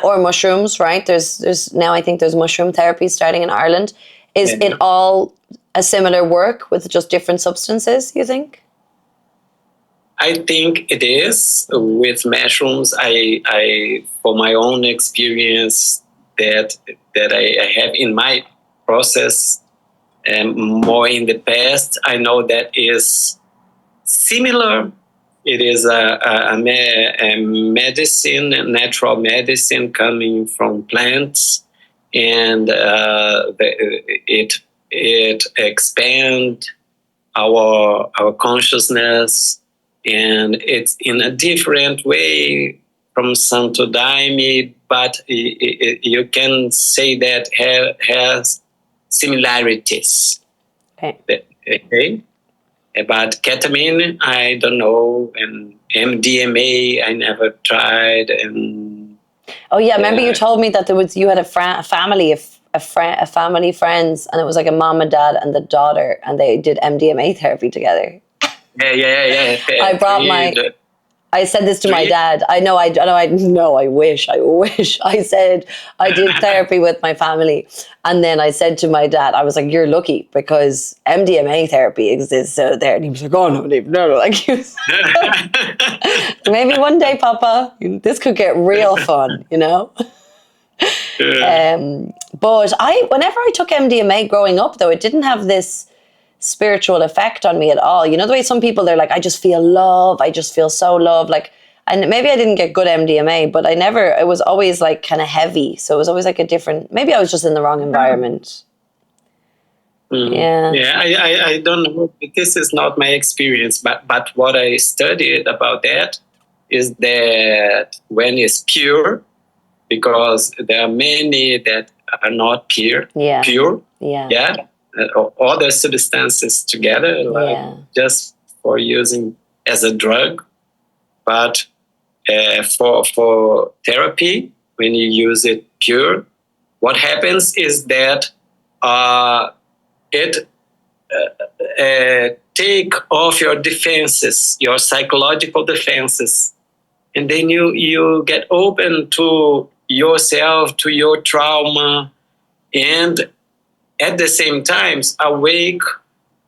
or mushrooms, right? There's now I think there's mushroom therapy starting in Ireland. Is Yeah. it all a similar work with just different substances, you think? I think it is with mushrooms. I for my own experience that I have in my process and more in the past, I know that is similar. It is a medicine, a natural medicine coming from plants, and it expand our consciousness, and it's in a different way from Santo Daime, but you can say that has similarities. Okay. About ketamine, I don't know, and MDMA, I never tried, and Oh yeah, remember you told me that you had a family family friends, and it was like a mom and dad and the daughter, and they did MDMA therapy together. yeah. I brought I said this to my dad. I wish. I said I did therapy with my family. And then I said to my dad, I was like, you're lucky because MDMA therapy exists out there. And he was like, oh, no, Dave, no. Like, he was, maybe one day, Papa, this could get real fun, you know? But whenever I took MDMA growing up, though, it didn't have this spiritual effect on me at all. You know the way some people, they're like, I just feel love. I just feel so love. Like, and maybe I didn't get good MDMA, but it was always like kind of heavy. So it was always like maybe I was just in the wrong environment. Yeah. Yeah, I don't know. This is not my experience, but what I studied about that is that when it's pure, because there are many that are not pure. Yeah. Other substances together, like just for using as a drug. But for therapy, when you use it pure, what happens is that it take off your defenses, your psychological defenses, and then you get open to yourself, to your trauma, and at the same time awake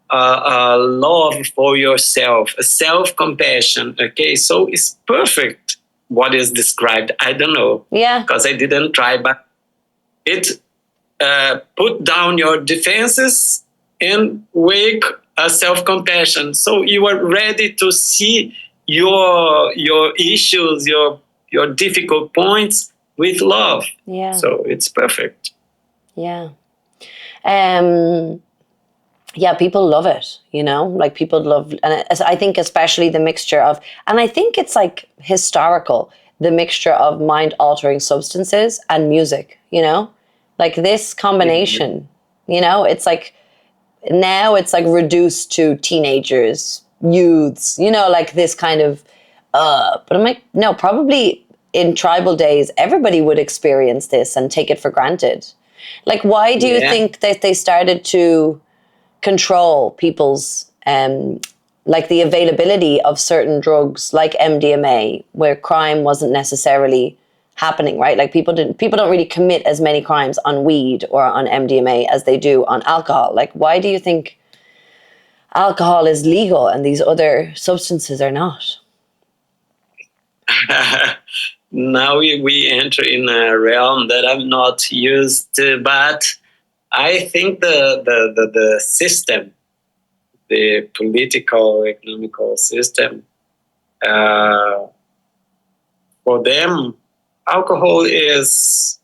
a love for yourself, a self-compassion. Okay, so it's perfect what is described. I don't know, because I didn't try, but it put down your defenses and wake a self-compassion. So you are ready to see your issues, your difficult points with love. Yeah. So it's perfect. Yeah. Yeah, people love it, you know, like people love, and I think especially the mixture of, and I think it's like historical, the mixture of mind altering substances and music, you know, like this combination, you know, it's like, now it's like reduced to teenagers, youths, you know, like this kind of, but I'm like, no, probably in tribal days, everybody would experience this and take it for granted. Like, why do you think that they started to control people's like the availability of certain drugs like MDMA, where crime wasn't necessarily happening, right? Like people don't really commit as many crimes on weed or on MDMA as they do on alcohol. Like, why do you think alcohol is legal and these other substances are not? Now we enter in a realm that I'm not used to, but I think the system, the political, economical system, for them, alcohol is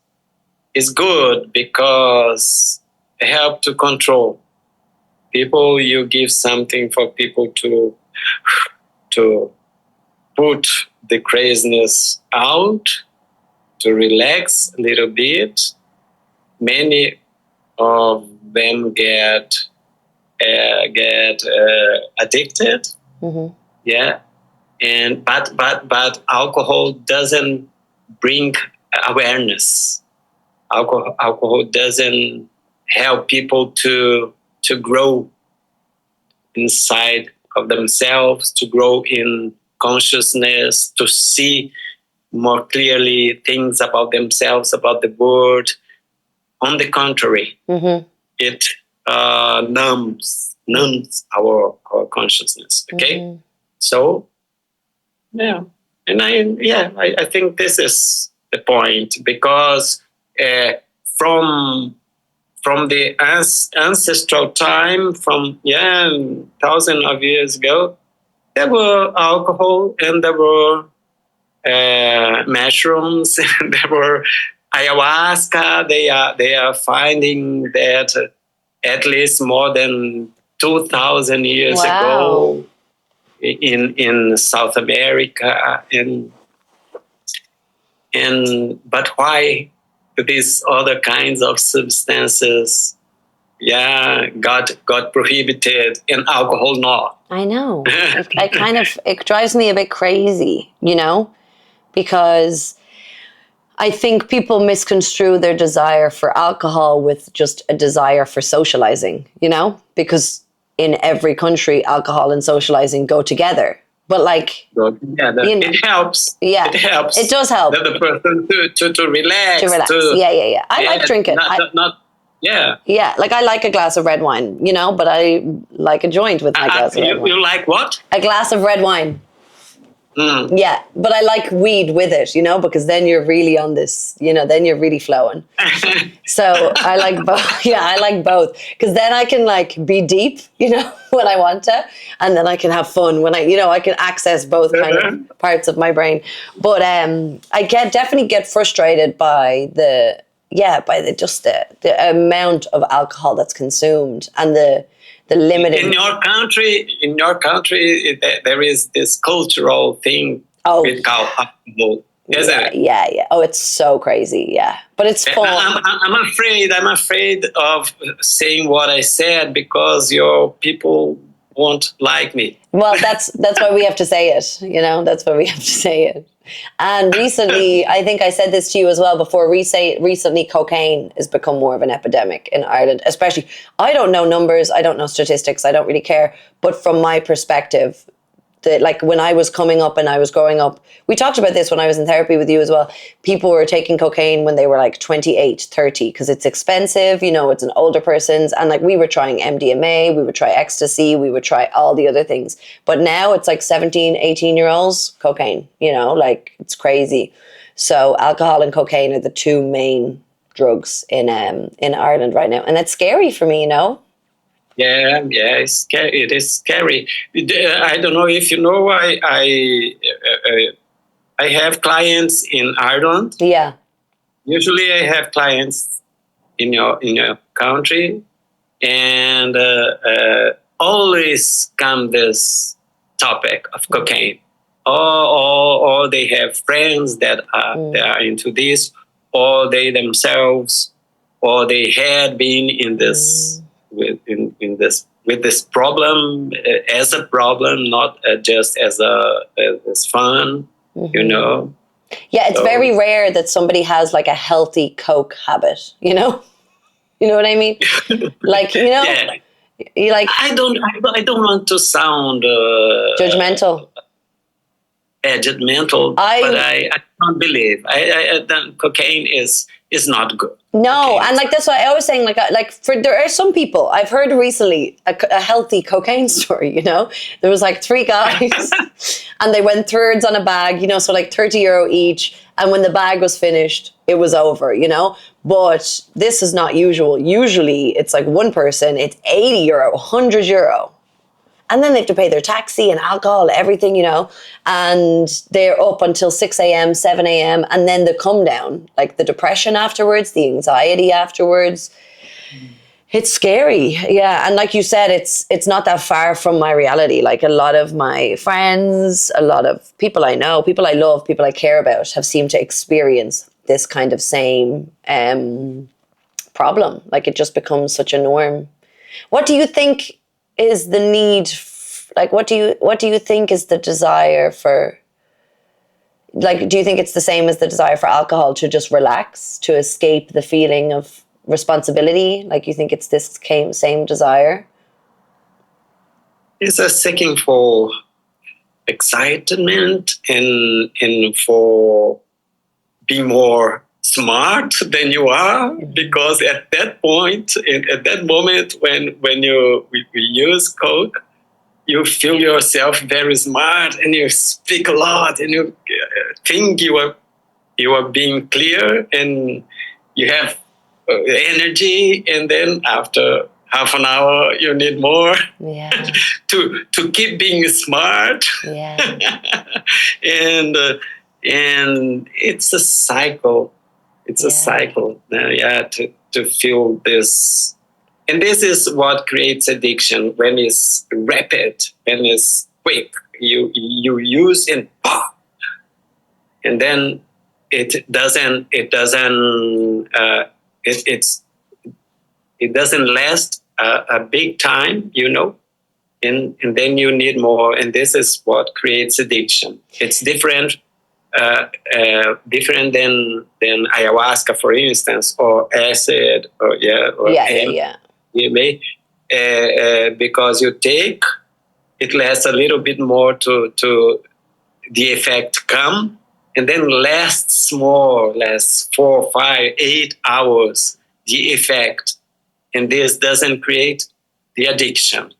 good because it helps to control people. You give something for people to put the craziness out, to relax a little bit. Many of them get addicted. Mm-hmm. Yeah, and but alcohol doesn't bring awareness. Alcohol doesn't help people to grow inside of themselves, to grow in consciousness, to see more clearly things about themselves, about the world. On the contrary, it numbs our consciousness. Okay, so yeah, and I think this is the point, because from the ancestral time, from thousands of years ago, there were alcohol and there were mushrooms and there were ayahuasca. They are finding that at least more than 2,000 years ago in South America, and but why these other kinds of substances got prohibited and alcohol not? I know. It drives me a bit crazy, because I think people misconstrue their desire for alcohol with just a desire for socializing, because in every country, alcohol and socializing go together. But it helps. Yeah, it helps. It does help the person to relax. To relax. Yeah. I like drinking. Yeah. Like I like a glass of red wine, but I like a joint with my glass of red wine. You like what? A glass of red wine. Yeah, but I like weed with it, because then you're really on this, then you're really flowing. So I like both. Yeah, I like both, because then I can be deep, when I want to, and then I can have fun when I can access both kind of parts of my brain. But I definitely get frustrated by the amount of alcohol that's consumed and the limited. In your country, there is this cultural thing with alcohol. Yeah. Oh, it's so crazy. Yeah, but it's fun. I'm afraid of saying what I said, because your people won't like me. Well, that's why we have to say it. That's why we have to say it. And recently, I think I said this to you as well before, recently cocaine has become more of an epidemic in Ireland, especially. I don't know numbers, I don't know statistics, I don't really care. But from my perspective, when I was coming up and I was growing up, we talked about this when I was in therapy with you as well. People were taking cocaine when they were 28, 30, because it's expensive, it's an older person's. And we were trying MDMA, we would try ecstasy, we would try all the other things. But now it's 17, 18-year-olds, cocaine, it's crazy. So alcohol and cocaine are the two main drugs in Ireland right now. And it's scary for me, Yeah, it's scary. It is scary. I don't know if you know. I have clients in Ireland. Yeah. Usually, I have clients in your country, and always come this topic of cocaine. Or they have friends that are into this, or they themselves, or they had been in this. With this problem as a problem, not just as fun, Yeah, it's very rare that somebody has a healthy Coke habit, You know what I mean? Yeah. I don't want to sound judgmental. Judgmental, but I can't believe cocaine is not good. No, cocaine. And that's why I was saying, there are some people I've heard recently a healthy cocaine story. There was 3 guys, and they went thirds on a bag. So €30 each, and when the bag was finished, it was over. But this is not usual. Usually, it's one person. It's €80, €100. And then they have to pay their taxi and alcohol, everything, and they're up until 6 a.m., 7 a.m. And then the come down, the depression afterwards, the anxiety afterwards. It's scary. Yeah. And like you said, it's not that far from my reality. A lot of my friends, a lot of people I know, people I love, people I care about have seemed to experience this kind of same problem. It just becomes such a norm. What do you think is the need, what do you think is the desire for Like, do you think it's the same as the desire for alcohol, to just relax, to escape the feeling of responsibility? Like, you think it's this same desire? It's a seeking for excitement and for being more smart than you are, because at that point, at that moment when we use Coke, you feel yourself very smart and you speak a lot and you think you are being clear and you have energy, and then after half an hour you need more Yeah. to keep being smart. Yeah. And it's a cycle. It's a cycle. To feel this. And this is what creates addiction, when it's rapid, when it's quick. You use and pop. And then it doesn't last a big time, and then you need more, and this is what creates addiction. It's different than ayahuasca, for instance, or acid, or MDMA, because you take, it lasts a little bit more to the effect come, and then lasts more, lasts 4, 5, 8 hours, the effect, and this doesn't create the addiction,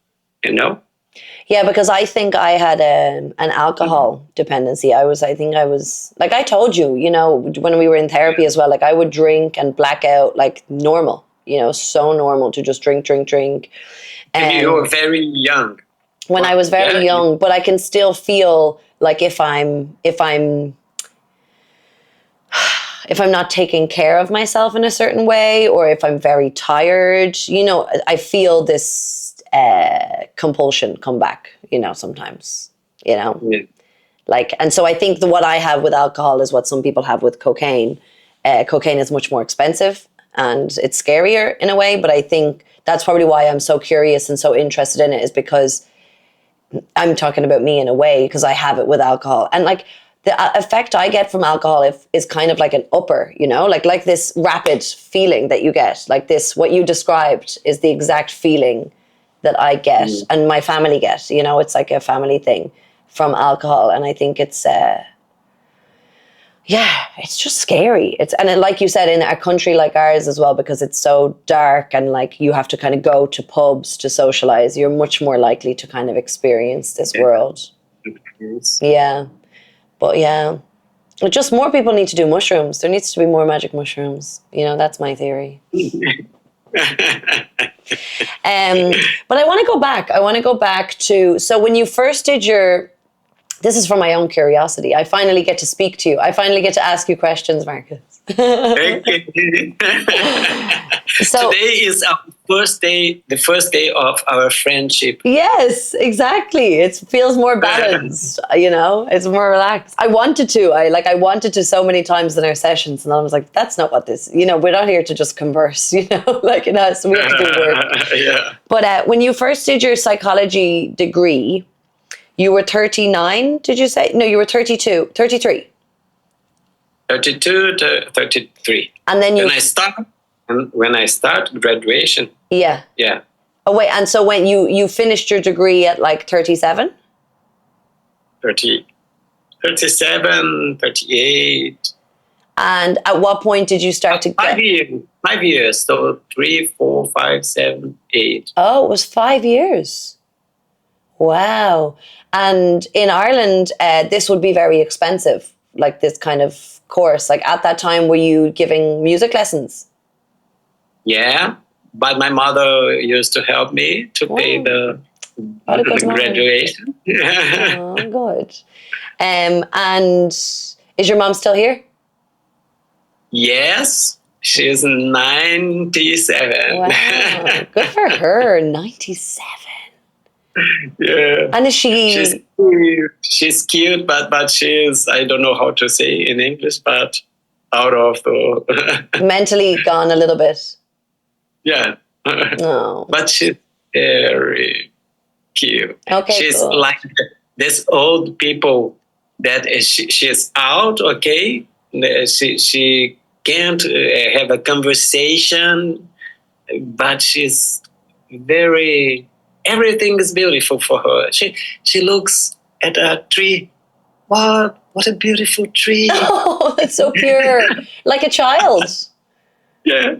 Yeah, because I think I had an alcohol dependency. I think I was, like I told you, when we were in therapy as well, like I would drink and black out like normal, so normal to just drink. And you were very young. When I was very young, but I can still feel like if I'm not taking care of myself in a certain way, or if I'm very tired, I feel this compulsion come back, sometimes, Yeah. like, and so I think what I have with alcohol is what some people have with cocaine. Cocaine is much more expensive and it's scarier in a way, but I think that's probably why I'm so curious and so interested in it, is because I'm talking about me in a way, because I have it with alcohol. And like the effect I get from alcohol is kind of like an upper, like this rapid feeling that you get, like this, what you described is the exact feeling that I get and my family get, it's like a family thing from alcohol. And I think it's, it's just scary. And like you said, in a country like ours as well, because it's so dark and like you have to kind of go to pubs to socialize, you're much more likely to kind of experience this world. Yes. Yeah. But yeah, just more people need to do mushrooms. There needs to be more magic mushrooms. That's my theory. But I want to go back. I want to go back to, so when you first did this is from my own curiosity. I finally get to speak to you. I finally get to ask you questions, Marcus. Thank you. So today is our the first day of our friendship. Yes, exactly. It feels more balanced, it's more relaxed. I wanted to so many times in our sessions, and I was like, that's not what this, we're not here to just converse, like it has, we have to do work. Yeah. But when you first did your psychology degree, you were 39, did you say? No, you were 32, 33. 32 to 33. And then when I start graduation. Yeah. Yeah. Oh, wait. And so when you finished your degree at like 37? 37, 38. And at what point did you start to get... 5 years. So 3, 4, 5, 7, 8. Oh, it was 5 years. Wow. And in Ireland, this would be very expensive, like this kind of course. Like at that time, were you giving music lessons? Yeah, but my mother used to help me to pay the graduation. Oh, good. And is your mom still here? Yes, she's 97. Wow, good for her, 97. Yeah. And is she... She's cute, but she's, I don't know how to say in English, but out of the... mentally gone a little bit. Yeah. Oh. But she's very cute. Okay, She's cool. like this old people that she's out, okay. She can't have a conversation, but she's very, everything is beautiful for her. She looks at a tree. What a beautiful tree. Oh, that's so pure. Like a child. Yeah.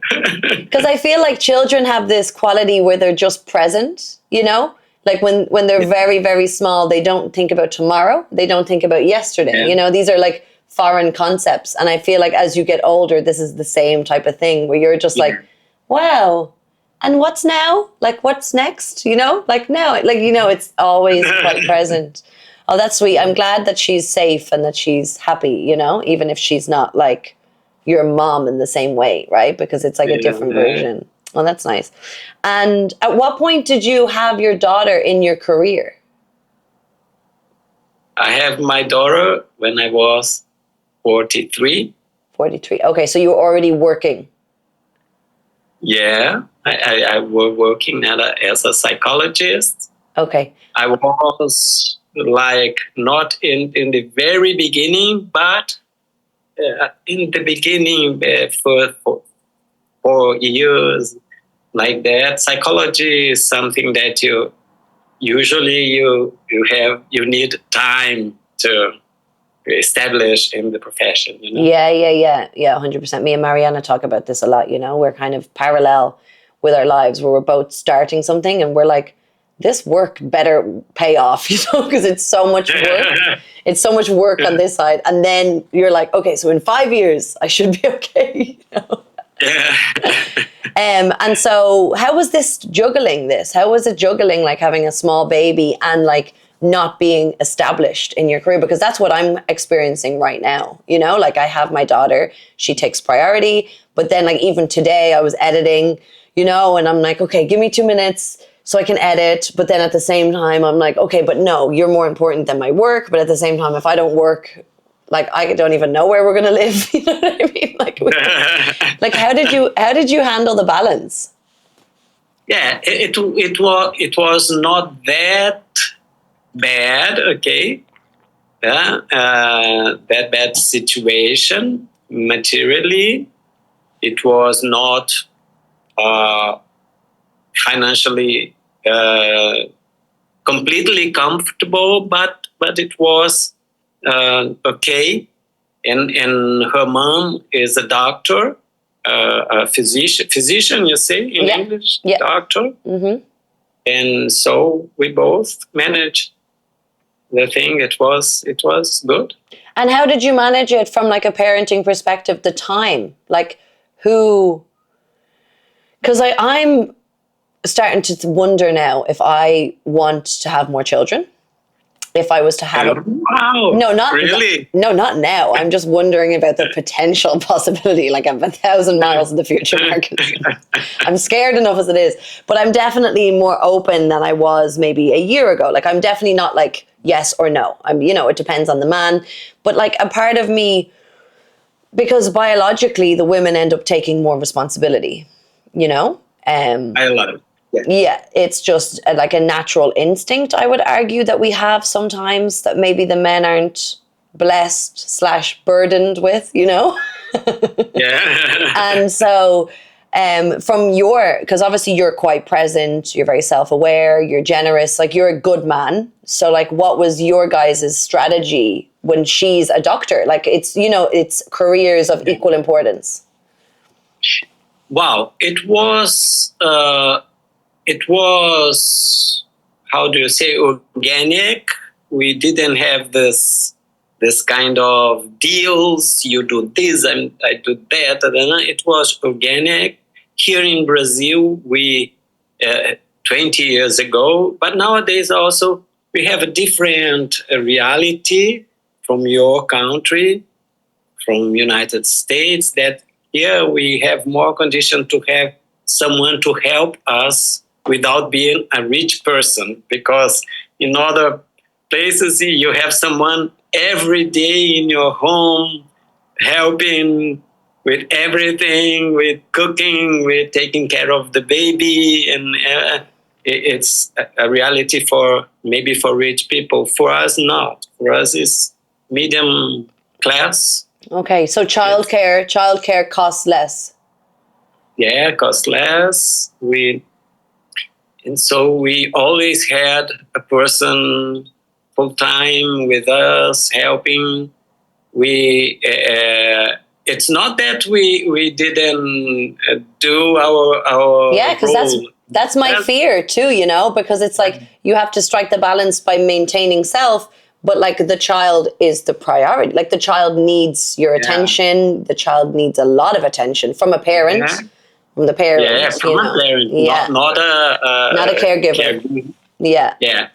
Because I feel like children have this quality where they're just present, you know? Like when they're very, very small, they don't think about tomorrow. They don't think about yesterday. Yeah. You know, these are like foreign concepts. And I feel like as you get older, this is the same type of thing where you're just like, wow. And what's now? Like, what's next? You know, like now, like, you know, it's always quite present. Oh, that's sweet. I'm glad that she's safe and that she's happy, you know, even if she's not like your mom in the same way, right? Because it's like a different version. Oh, that's nice. And at what point did you have your daughter in your career? I have my daughter when I was 43. 43. Okay, so you were already working. Yeah, I was working as a psychologist. Okay. I was like not in the very beginning, but in the beginning for 4 years, like that. Psychology is something that you need time to establish in the profession. You know? Yeah, 100%. Me and Mariana talk about this a lot, you know, we're kind of parallel with our lives where we're both starting something and we're like, this work better pay off, you know, because it's so much work. It's so much work on this side. And then you're like, okay, so in 5 years, I should be okay. You know? Yeah. And so how was this juggling this? How was it juggling like having a small baby and like not being established in your career? Because that's what I'm experiencing right now. You know, like I have my daughter, she takes priority. But then like even today I was editing, you know, and I'm like, okay, give me 2 minutes so I can edit. But then at the same time, I'm like, okay, but no, you're more important than my work. But at the same time, if I don't work, like I don't even know where we're gonna live. You know what I mean? Like how did you handle the balance? Yeah, it was not that bad. Okay, yeah, that bad situation materially. It was not financially completely comfortable, but it was okay. And her mom is a doctor, a physician, you say in English, doctor. Mm-hmm. And so we both managed the thing. It was good. And how did you manage it from like a parenting perspective? The time, like who? Because I'm starting to wonder now if I want to have more children. If I was to have wow, no, not really, no, not now. I'm just wondering about the potential possibility, like I'm 1,000 miles in the future, Marcus. I'm scared enough as it is, but I'm definitely more open than I was maybe a year ago. Like I'm definitely not like yes or no. I'm, you know, it depends on the man, but like a part of me, because biologically the women end up taking more responsibility, you know. I love it. Yeah, it's just like a natural instinct, I would argue, that we have sometimes that maybe the men aren't blessed / burdened with, you know? Yeah. And so from because obviously you're quite present, you're very self-aware, you're generous, like you're a good man. So like what was your guys' strategy when she's a doctor? Like it's, you know, it's careers of equal importance. Wow, it was how do you say, organic. We didn't have this kind of deals. You do this and I do that. It was organic. Here in Brazil, we 20 years ago, but nowadays also we have a different reality from your country, from United States, that here we have more condition to have someone to help us without being a rich person, because in other places you have someone every day in your home helping with everything, with cooking, with taking care of the baby, and it's a reality for maybe for rich people. For us, not. For us, medium class. Okay, so childcare costs less. Yeah, cost less. And so we always had a person full time with us helping. We it's not that we didn't do our Yeah, because role. that's my fear too, you know, because it's like you have to strike the balance by maintaining self, but like the child is the priority. Like the child needs your attention. The child needs a lot of attention from a parent. Yeah. From the parent, Yeah, from you a know. parent, Yeah. not Not a caregiver. Yeah. Yeah,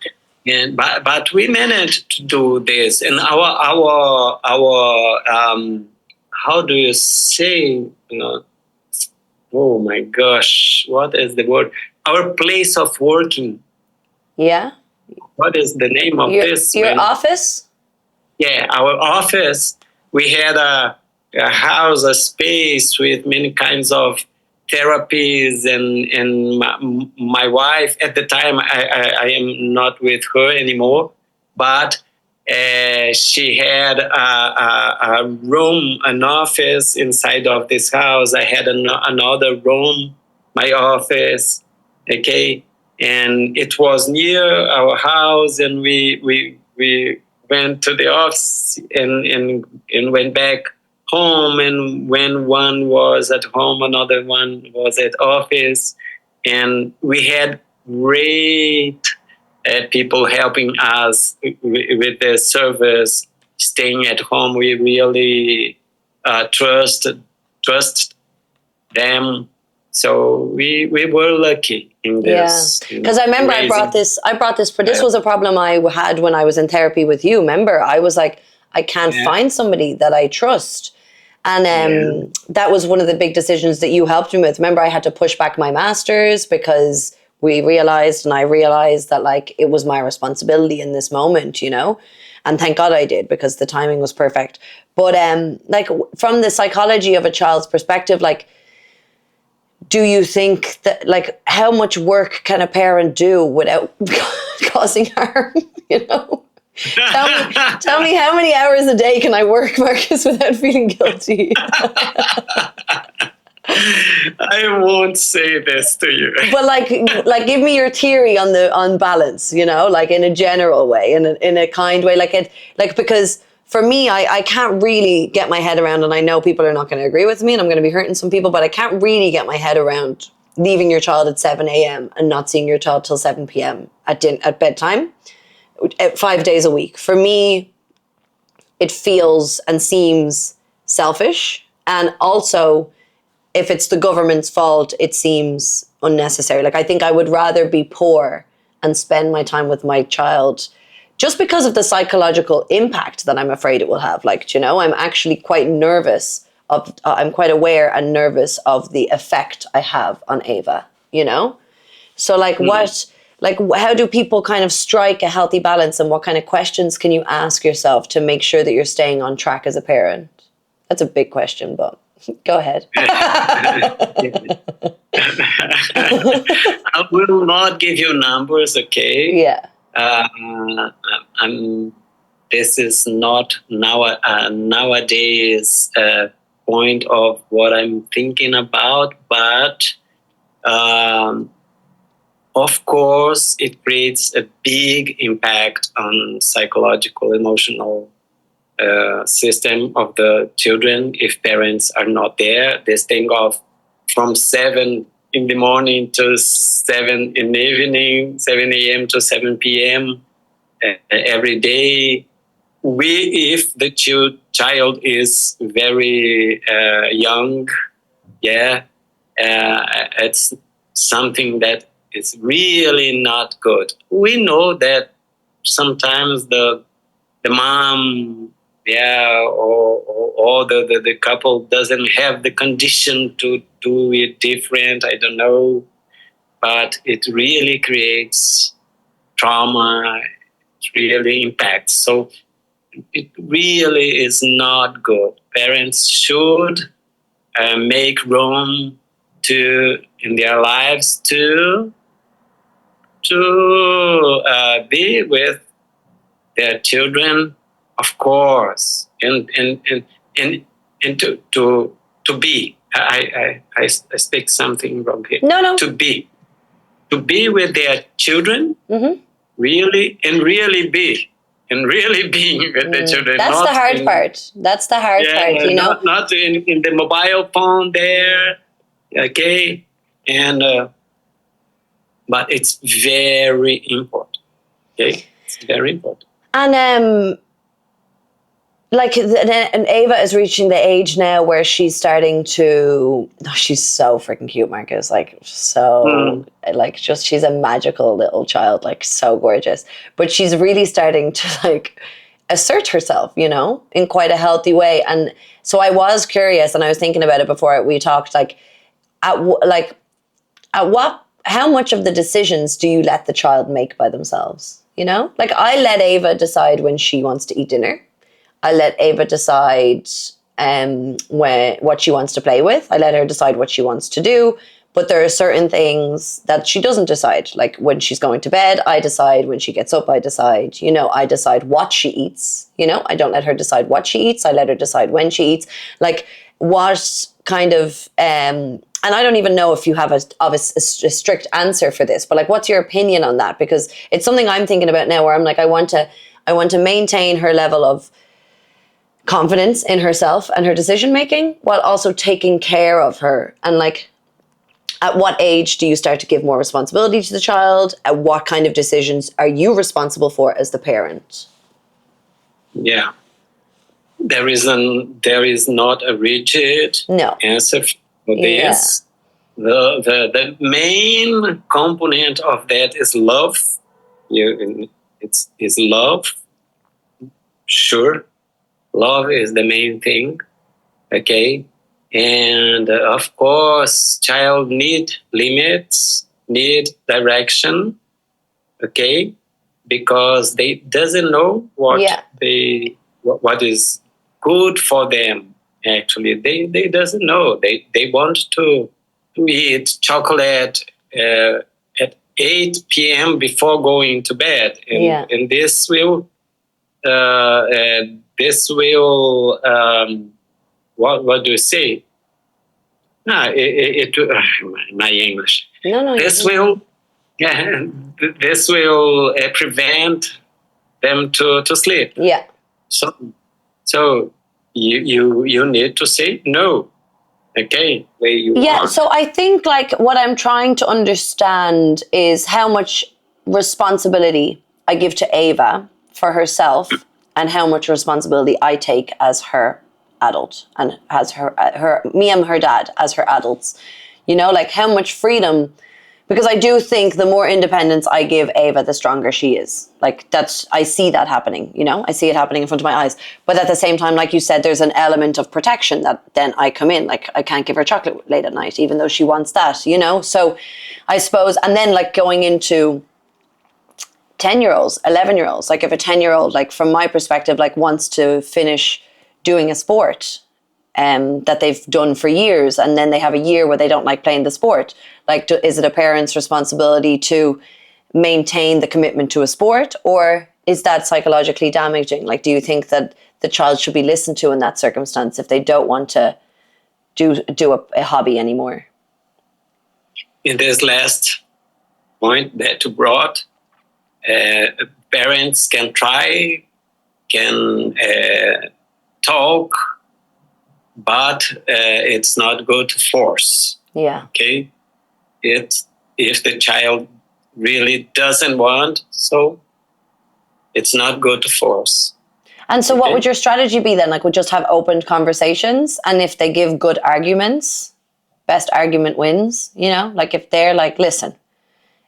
and but we managed to do this, and our how do you say, you know? Oh my gosh, what is the word? Our place of working. Yeah. What is the name of this? Your office? Yeah, our office. We had a house, a space with many kinds of therapies, and my wife at the time, I am not with her anymore, but she had a room, an office inside of this house. I had another room, my office, okay, and it was near our house, and we went to the office and went back home, and when one was at home, another one was at office, and we had great people helping us with the service. Staying at home, we really trust them. So we were lucky in this. Yeah, because I remember I brought this, but this was a problem I had when I was in therapy with you. Remember, I was like, I can't find somebody that I trust. And that was one of the big decisions that you helped me with. Remember, I had to push back my master's because I realized that like it was my responsibility in this moment, you know? And thank God I did, because the timing was perfect. But like from the psychology of a child's perspective, like, do you think that, like, how much work can a parent do without causing harm? You know, tell me how many hours a day can I work, Marcus, without feeling guilty? I won't say this to you. But like, give me your theory on balance. You know, like in a general way, in a kind way, because. For me, I can't really get my head around, and I know people are not going to agree with me, and I'm going to be hurting some people, but I can't really get my head around leaving your child at 7 a.m. and not seeing your child till 7 p.m. at bedtime, 5 days a week. For me, it feels and seems selfish, and also, if it's the government's fault, it seems unnecessary. Like, I think I would rather be poor and spend my time with my child just because of the psychological impact that I'm afraid it will have. Like, you know, I'm actually quite nervous I'm quite aware and nervous of the effect I have on Ava, you know? So like how do people kind of strike a healthy balance, and what kind of questions can you ask yourself to make sure that you're staying on track as a parent? That's a big question, but go ahead. I will not give you numbers, okay? Yeah. This is not nowadays point of what I'm thinking about, but of course it creates a big impact on psychological, emotional system of the children if parents are not there. This thing of from 7 in the morning to 7 in the evening, 7 a.m. to 7 p.m. Every day. If the child is very young, it's something that is really not good. We know that sometimes the mom, or the couple doesn't have the condition to do it different. I don't know, but it really creates trauma. It really impacts. So it really is not good. Parents should make room in their lives to be with their children. of course, and to be. I speak something wrong here. No. To be with their children, Mm-hmm. really being with the children. That's not the hard in, part. That's the hard part, you know? not in the mobile phone there, okay? And, but it's very important, okay? It's very important. And and Ava is reaching the age now where she's starting to. Oh, she's so freaking cute, Marcus. Like she's a magical little child. Like so gorgeous. But she's really starting to like assert herself, you know, in quite a healthy way. And so I was curious, and I was thinking about it before we talked. Like, how much of the decisions do you let the child make by themselves? You know, like I let Ava decide when she wants to eat dinner. I let Ava decide what she wants to play with. I let her decide what she wants to do. But there are certain things that she doesn't decide. Like when she's going to bed, I decide. When she gets up, I decide. You know, I decide what she eats. You know, I don't let her decide what she eats. I let her decide when she eats. Like what kind of... and I don't even know if you have a strict answer for this, but like, what's your opinion on that? Because it's something I'm thinking about now where I'm like, I want to maintain her level of confidence in herself and her decision making while also taking care of her. And like, at what age do you start to give more responsibility to the child? At what kind of decisions are you responsible for as the parent? Yeah. There is not a rigid answer for this. The main component of that is love. It's love. Sure. Love is the main thing, okay? And of course, child need limits, need direction, okay? Because they doesn't know what is good for them. Actually, they doesn't know. They want to eat chocolate at 8 p.m. before going to bed, and this will. What do you say? No, my English. No. This will prevent them to sleep. Yeah. So you need to say no. Okay, where you want. So I think like what I'm trying to understand is how much responsibility I give to Ava for herself and how much responsibility I take as her adult and as me and her dad as her adults. You know, like how much freedom, because I do think the more independence I give Ava, the stronger she is. Like I see that happening, you know, I see it happening in front of my eyes. But at the same time, like you said, there's an element of protection that then I come in, like I can't give her chocolate late at night, even though she wants that, you know? So I suppose, and then like going into 10-year-olds, 11-year-olds, like if a 10-year-old, like from my perspective, like wants to finish doing a sport that they've done for years, and then they have a year where they don't like playing the sport, like is it a parent's responsibility to maintain the commitment to a sport, or is that psychologically damaging? Like, do you think that the child should be listened to in that circumstance if they don't want to do a hobby anymore? In this last point that you brought, parents can talk, but it's not good to force. Yeah. Okay. If the child really doesn't want, so it's not good to force. And so, what would your strategy be then? Like, would just have open conversations, and if they give good arguments, best argument wins. You know, like if they're like, listen,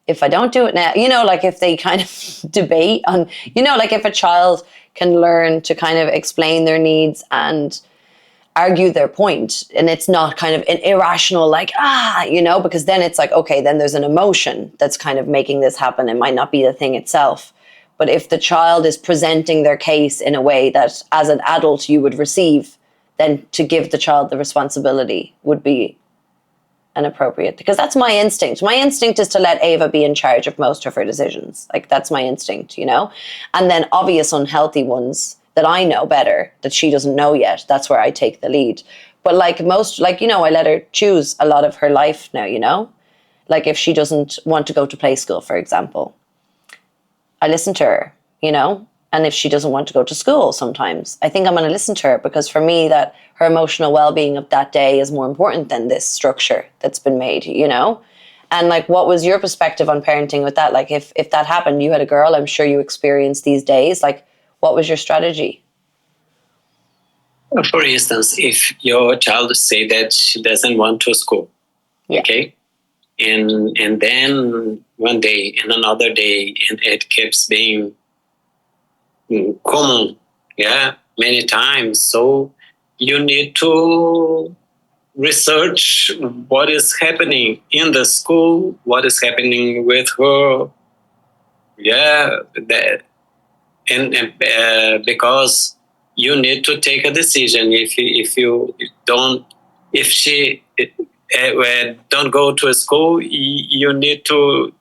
if I don't do it now, you know, like if they kind of debate on, you know, like if a child can learn to kind of explain their needs and argue their point, and it's not kind of an irrational, like, you know, because then it's like, okay, then there's an emotion that's kind of making this happen. It might not be the thing itself. But if the child is presenting their case in a way that as an adult you would receive, then to give the child the responsibility would be an appropriate, because that's my instinct. My instinct is to let Ava be in charge of most of her decisions. Like that's my instinct, you know? And then obvious unhealthy ones, that I know better that she doesn't know yet. That's where I take the lead. But like most, like, you know, I let her choose a lot of her life now, you know? Like if she doesn't want to go to play school, for example, I listen to her, you know? And if she doesn't want to go to school sometimes, I think I'm going to listen to her, because for me, that her emotional well-being of that day is more important than this structure that's been made, you know? And like, what was your perspective on parenting with that? Like if that happened, you had a girl, I'm sure you experienced these days. Like, what was your strategy? For instance, if your child say that she doesn't want to school, Yeah. okay, and then one day and another day, and it keeps being common, yeah, many times. So you need to research what is happening in the school, what is happening with her, yeah, that, and because you need to take a decision. If you don't, if she don't go to a school, you need to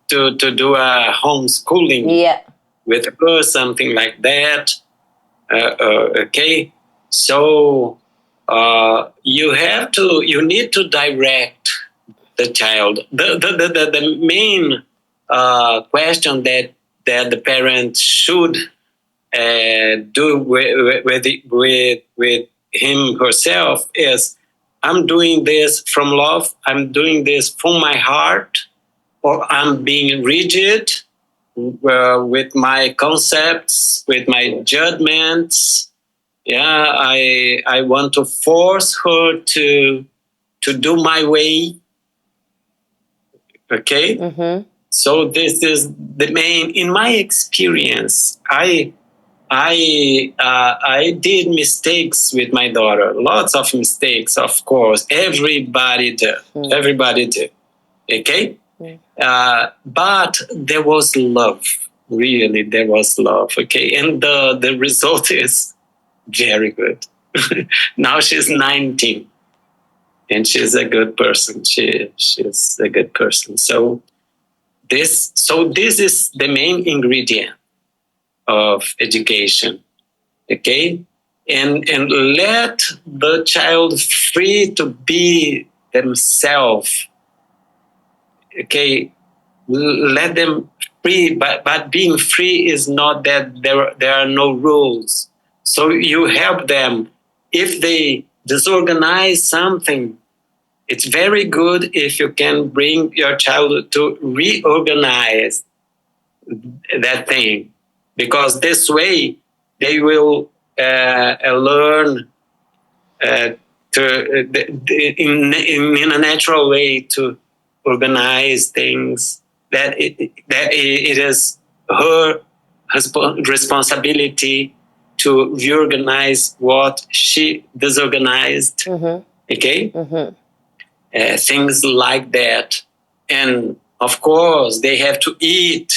do a homeschooling Yeah. with her, something like that. Okay, so you need to direct the child. The main question that the parent should do with him herself is, I'm doing this from love, I'm doing this from my heart, or I'm being rigid with my concepts, with my judgments. Yeah, I want to force her to do my way. Okay, so this is the main. In my experience, I did mistakes with my daughter. Lots of mistakes, of course. Everybody did. Everybody did. Okay. But there was love. Really, there was love. Okay, and the result is very good. Now she's 19, and she's a good person. She's a good person. So this is the main ingredient of education. Okay, and let the child free to be themselves. Okay, let them free, but being free is not that there are no rules. So you help them. If they disorganize something, it's very good if you can bring your child to reorganize that thing, because this way they will learn in a natural way to organize things, that it is her responsibility to reorganize what she disorganized. Okay, things like that. And of course they have to eat.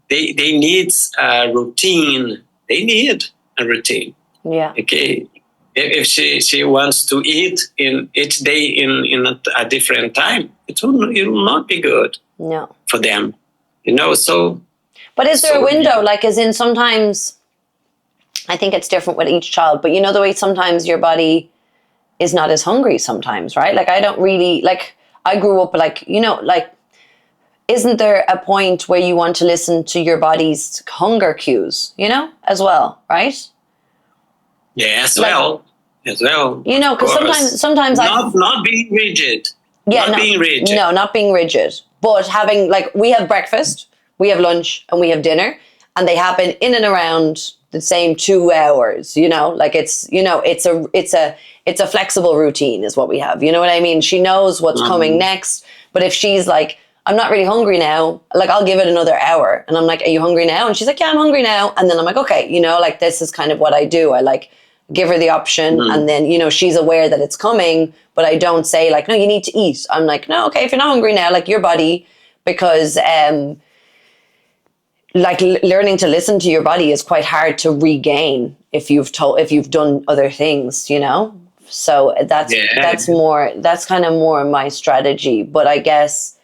They need a routine. They need a routine. Yeah. Okay, if she wants to eat in each day in a different time, it will not be good. No. For them, you know. So, but is there a window? Like, as in, sometimes I think it's different with each child. But you know the way sometimes your body is not as hungry sometimes, right? Like, I don't really, like, I grew up like, you know, like, isn't there a point where you want to listen to your body's hunger cues, you know, as well, right? Yeah, as well. You know, because sometimes not being rigid. Yeah, not being rigid. No, not being rigid. But having, like, we have breakfast, we have lunch, and we have dinner, and they happen in and around the same 2 hours, you know? Like, it's, you know, it's a flexible routine is what we have. You know what I mean? She knows what's coming next. But if she's like, I'm not really hungry now, like, I'll give it another hour. And I'm like, are you hungry now? And she's like, yeah, I'm hungry now. And then I'm like, okay, you know, like, this is kind of what I do. I, like, give her the option, and then, you know, she's aware that it's coming, but I don't say, like, no, you need to eat. I'm like, no, okay, if you're not hungry now, like, your body, because like, learning to listen to your body is quite hard to regain if you've done other things, you know. So that's kind of more my strategy. But I guess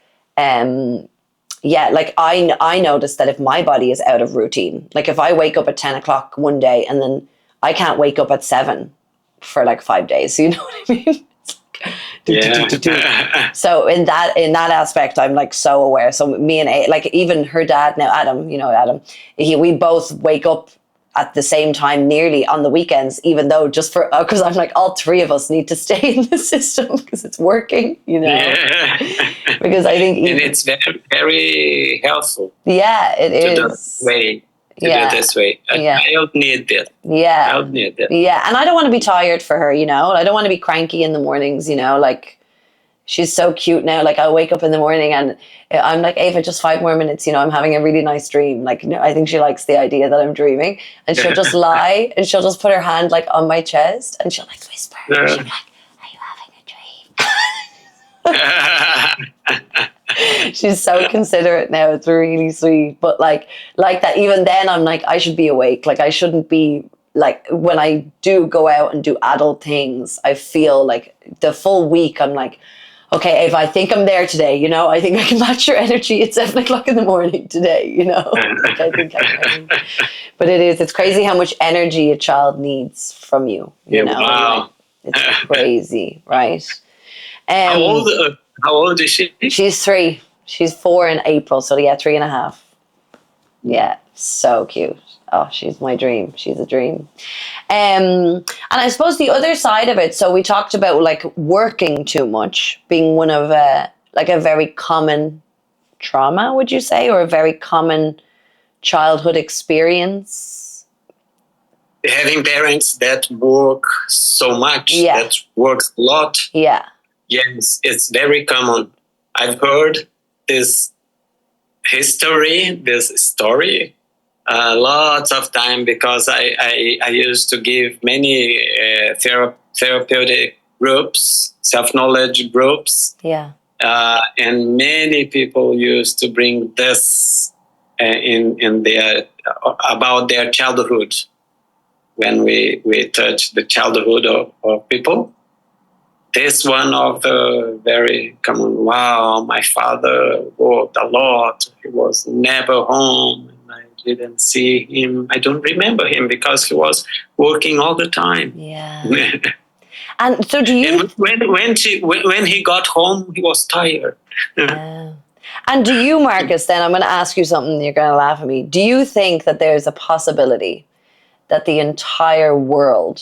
yeah, like I notice that if my body is out of routine, like if I wake up at 10 o'clock one day and then I can't wake up at 7 for like 5 days, you know what I mean? Yeah. So in that aspect, I'm like so aware. So me and like even her dad now, Adam, Adam, we both wake up at the same time nearly on the weekends, even though just for because I'm like all three of us need to stay in the system because it's working, Yeah. Because I think And it's very, very helpful yeah, it to do is. way to do Yeah. it this way. Yeah. I don't need that. Yeah. I don't need that. Yeah. And I don't want to be tired for her, I don't want to be cranky in the mornings, like she's so cute now. Like I'll wake up in the morning and I'm like, Ava, just 5 more minutes, I'm having a really nice dream. Like, I think she likes the idea that I'm dreaming. And she'll just lie and she'll just put her hand like on my chest and she'll like whisper. Yeah. She'll be like, are you having a dream? She's so considerate now. It's really sweet. But like that, even then I'm like, I should be awake. Like I shouldn't be like, when I do go out and do adult things, I feel like the full week I'm like, okay, Ava, I think I'm there today, I think I can match your energy at 7 o'clock in the morning today, Like, I think I can. But it's crazy how much energy a child needs from you, Wow. Like, it's crazy, right? How old is she? She's 3. She's 4 in April, so yeah, 3.5. Yeah, so cute. Oh, she's my dream. She's a dream. And I suppose the other side of it, so we talked about like working too much being one of like a very common trauma, would you say, or a very common childhood experience? Having parents that work so much, Yeah. that works a lot. Yeah. Yes, it's very common. I've heard this story lots of time because I used to give many therapeutic groups, self-knowledge groups. Yeah. And many people used to bring this in their about their childhood when we touch the childhood of people. This one of the very common. Wow, my father worked a lot. He was never home. And I didn't see him. I don't remember him because he was working all the time. Yeah. And so do you... And when he got home, he was tired. And do you, Marcus, then, I'm going to ask you something, you're going to laugh at me. Do you think that there's a possibility that the entire world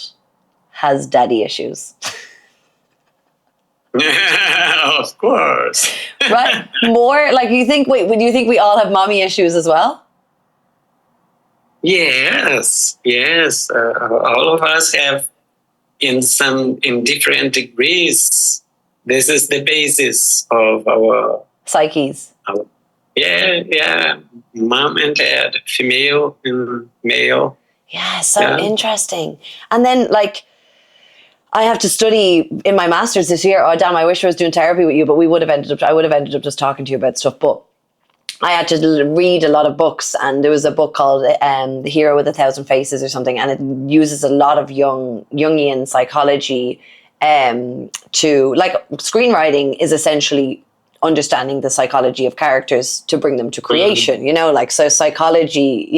has daddy issues? Of course. Right? More like do you think we all have mommy issues as well? Yes. All of us have in different degrees. This is the basis of our psyches. Yeah. Mom and dad, female and male. Yeah, so interesting. And then like I have to study in my master's this year. Oh damn, I wish I was doing therapy with you, but I would have ended up just talking to you about stuff. But I had to read a lot of books, and there was a book called The Hero with 1,000 Faces or something, and it uses a lot of Jungian psychology to, like, screenwriting is essentially understanding the psychology of characters to bring them to creation, so psychology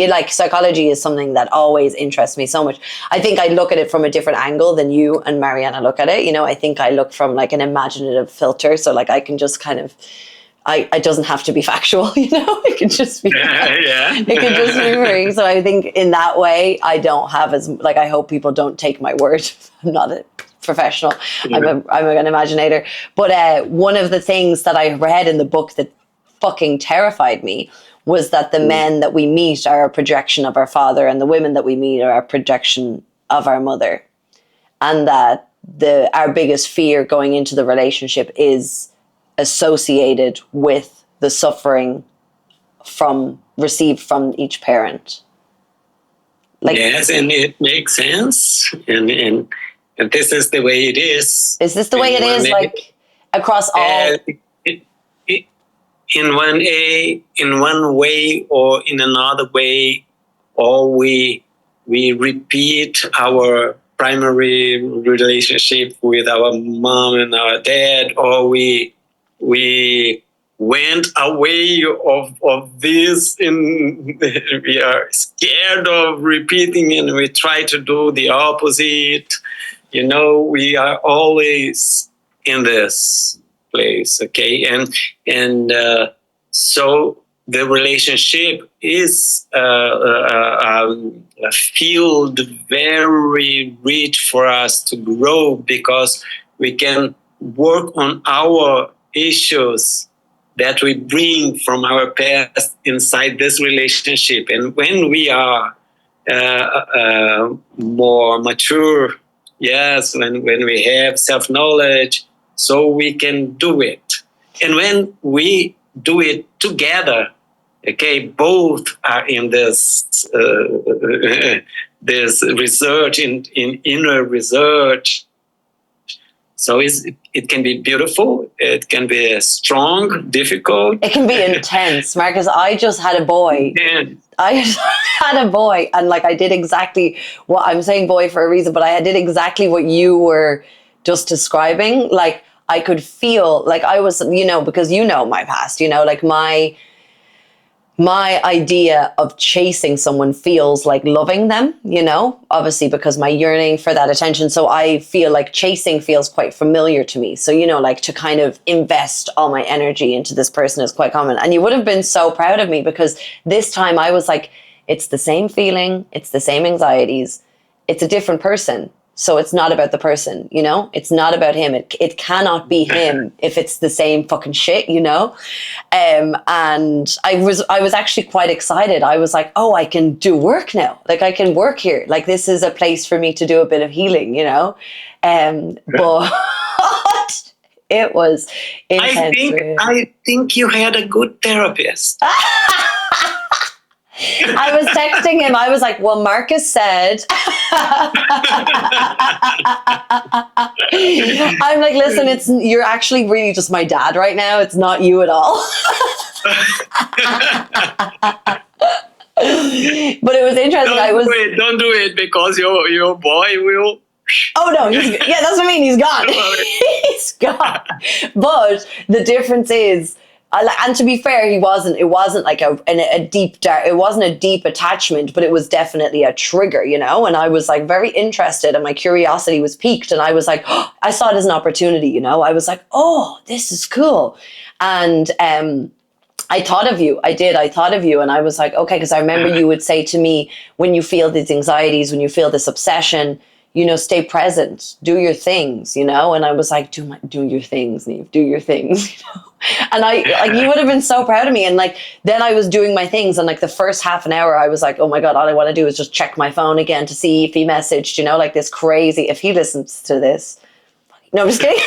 is something that always interests me so much. I think I look at it from a different angle than you and Mariana look at it. I think I look from like an imaginative filter. So like I can just kind of, it doesn't have to be factual, it can just be, it can just be free. So I think in that way, I don't have I hope people don't take my word. I'm not a professional. I'm an imaginator. But one of the things that I read in the book that fucking terrified me was that the men that we meet are a projection of our father, and the women that we meet are a projection of our mother. And that our biggest fear going into the relationship is associated with the suffering received from each parent. Yes, and it makes sense. And this is the way it is. Is this the way it is, like, across all? In one way or in another way, or we repeat our primary relationship with our mom and our dad, or we went away of this, and we are scared of repeating, and we try to do the opposite. We are always in this place, okay? And so the relationship is a field very rich for us to grow, because we can work on our issues that we bring from our past inside this relationship. And when we are more mature, yes, when we have self-knowledge, so we can do it. And when we do it together, okay, both are in this this research, in inner research. So it can be beautiful, it can be strong, difficult. It can be intense, Marcus. I just had a boy. And I had a boy, and like I did exactly what I'm saying, boy, for a reason, but I did exactly what you were just describing. Like I could feel like I was, because my past, like my idea of chasing someone feels like loving them, obviously because my yearning for that attention. So I feel like chasing feels quite familiar to me. So, like to kind of invest all my energy into this person is quite common. And you would have been so proud of me, because this time I was like, it's the same feeling, it's the same anxieties, it's a different person. So it's not about the person, it's not about him. It cannot be him if it's the same fucking shit, And I was actually quite excited. I was like, oh, I can do work now. Like I can work here. Like this is a place for me to do a bit of healing, But it was intense. I think you had a good therapist. I was texting him. I was like, well, Marcus said. I'm like, listen, you're actually really just my dad right now. It's not you at all. But it was interesting. Don't do it because your boy will. Oh no, that's what I mean. He's gone. He's gone. But the difference is, and to be fair, it wasn't like a deep dark, it wasn't a deep attachment, but it was definitely a trigger, and I was like very interested, and my curiosity was piqued, and I was like, oh, I saw it as an opportunity, I was like, oh, this is cool. And I thought of you. I thought of you, and I was like, okay, because I remember you would say to me, when you feel these anxieties, when you feel this obsession, stay present, do your things, and I was like, do your things, Niamh, do your things, And you would have been so proud of me. And like, then I was doing my things, and like the first half an hour, I was like, oh my God, all I want to do is just check my phone again to see if he messaged, like this crazy, if he listens to this. No, I'm just kidding.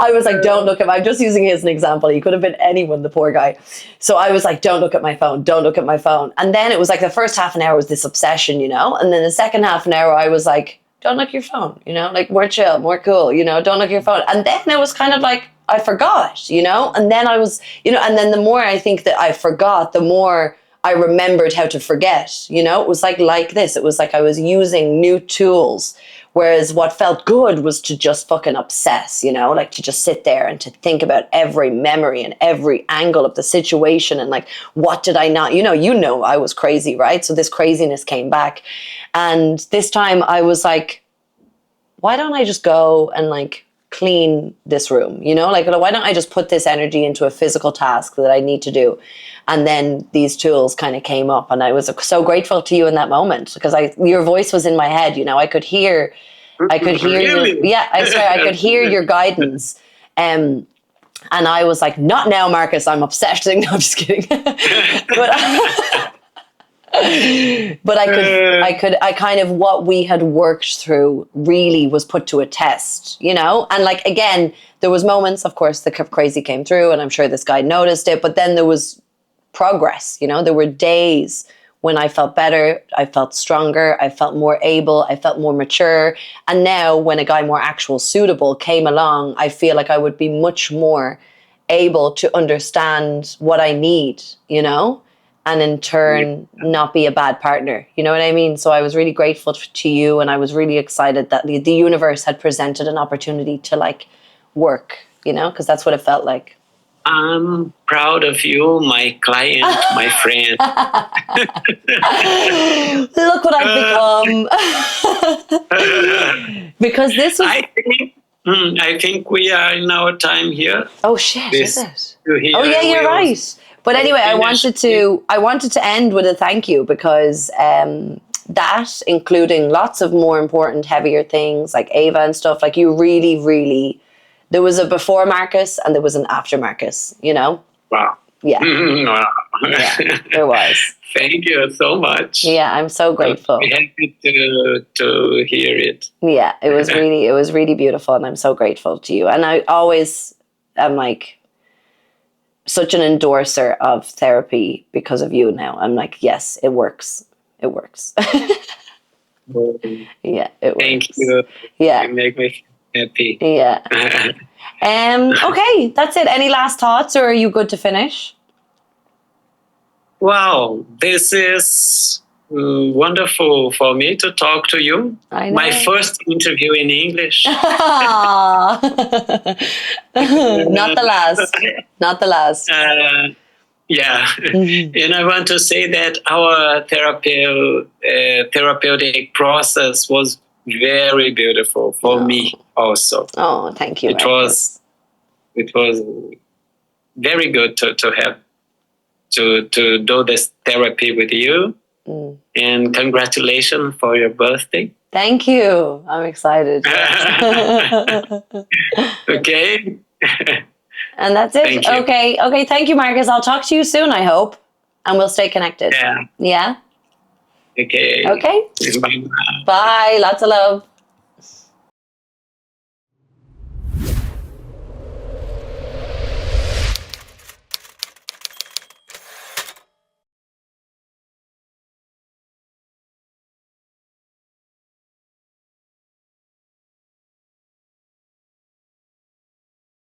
I was like, don't look at I'm just using him as an example. He could have been anyone, the poor guy. So I was like, don't look at my phone. Don't look at my phone. And then it was like the first half an hour was this obsession, And then the second half an hour, I was like, don't look at your phone, like more chill, more cool, don't look at your phone. And then it was kind of like, I forgot, and then I was, and then the more I think that I forgot, the more I remembered how to forget, it was like this. It was like I was using new tools. Whereas what felt good was to just fucking obsess, like to just sit there and to think about every memory and every angle of the situation. And like, what did I not, I was crazy, right? So this craziness came back. And this time I was like, why don't I just go and like clean this room? Like, why don't I just put this energy into a physical task that I need to do? And then these tools kind of came up, and I was so grateful to you in that moment, because your voice was in my head, I could hear Really? I swear I could hear your guidance. And I was like, not now, Marcus, I'm obsessing. No, I'm just kidding. But I kind of, what we had worked through really was put to a test, and like, again, there was moments, of course, the crazy came through, and I'm sure this guy noticed it, but then there was progress, there were days when I felt better, I felt stronger, I felt more able, I felt more mature. And now when a guy more actual suitable came along, I feel like I would be much more able to understand what I need, and in turn not be a bad partner. You know what I mean? So I was really grateful to you, and I was really excited that the universe had presented an opportunity to like work, you know, because that's what it felt like. I'm proud of you, my client, my friend. Look what I've become. Because this was... I think we are in our time here. Oh shit, This- is it? to hear Oh yeah, you're will- right. But anyway, I wanted to end with a thank you, because that, including lots of more important, heavier things like Ava and stuff, like you really, really, there was a before Marcus and there was an after Marcus, you know? Wow. Yeah, Wow. yeah, there was. Thank you so much. Yeah, I'm so grateful. I'm happy to hear it. Yeah, it was really beautiful, and I'm so grateful to you. And I always am like such an endorser of therapy because of you now. I'm like, yes, it works. It works. Yeah, it works. Thank you. Yeah. You make me happy. Yeah. Okay, that's it. Any last thoughts, or are you good to finish? Wow, this is wonderful for me to talk to you. I know. My first interview in English. Not the last. Not the last. Yeah, and I want to say that our therapeutic process was very beautiful for me also. Oh, thank you. It was very good to have to do this therapy with you. And congratulations for your birthday. Thank you. I'm excited. Okay. And that's it. Thank you. Okay. Thank you, Marcus. I'll talk to you soon, I hope. And we'll stay connected. Yeah. Yeah? Okay. Okay. Bye. Bye. Lots of love.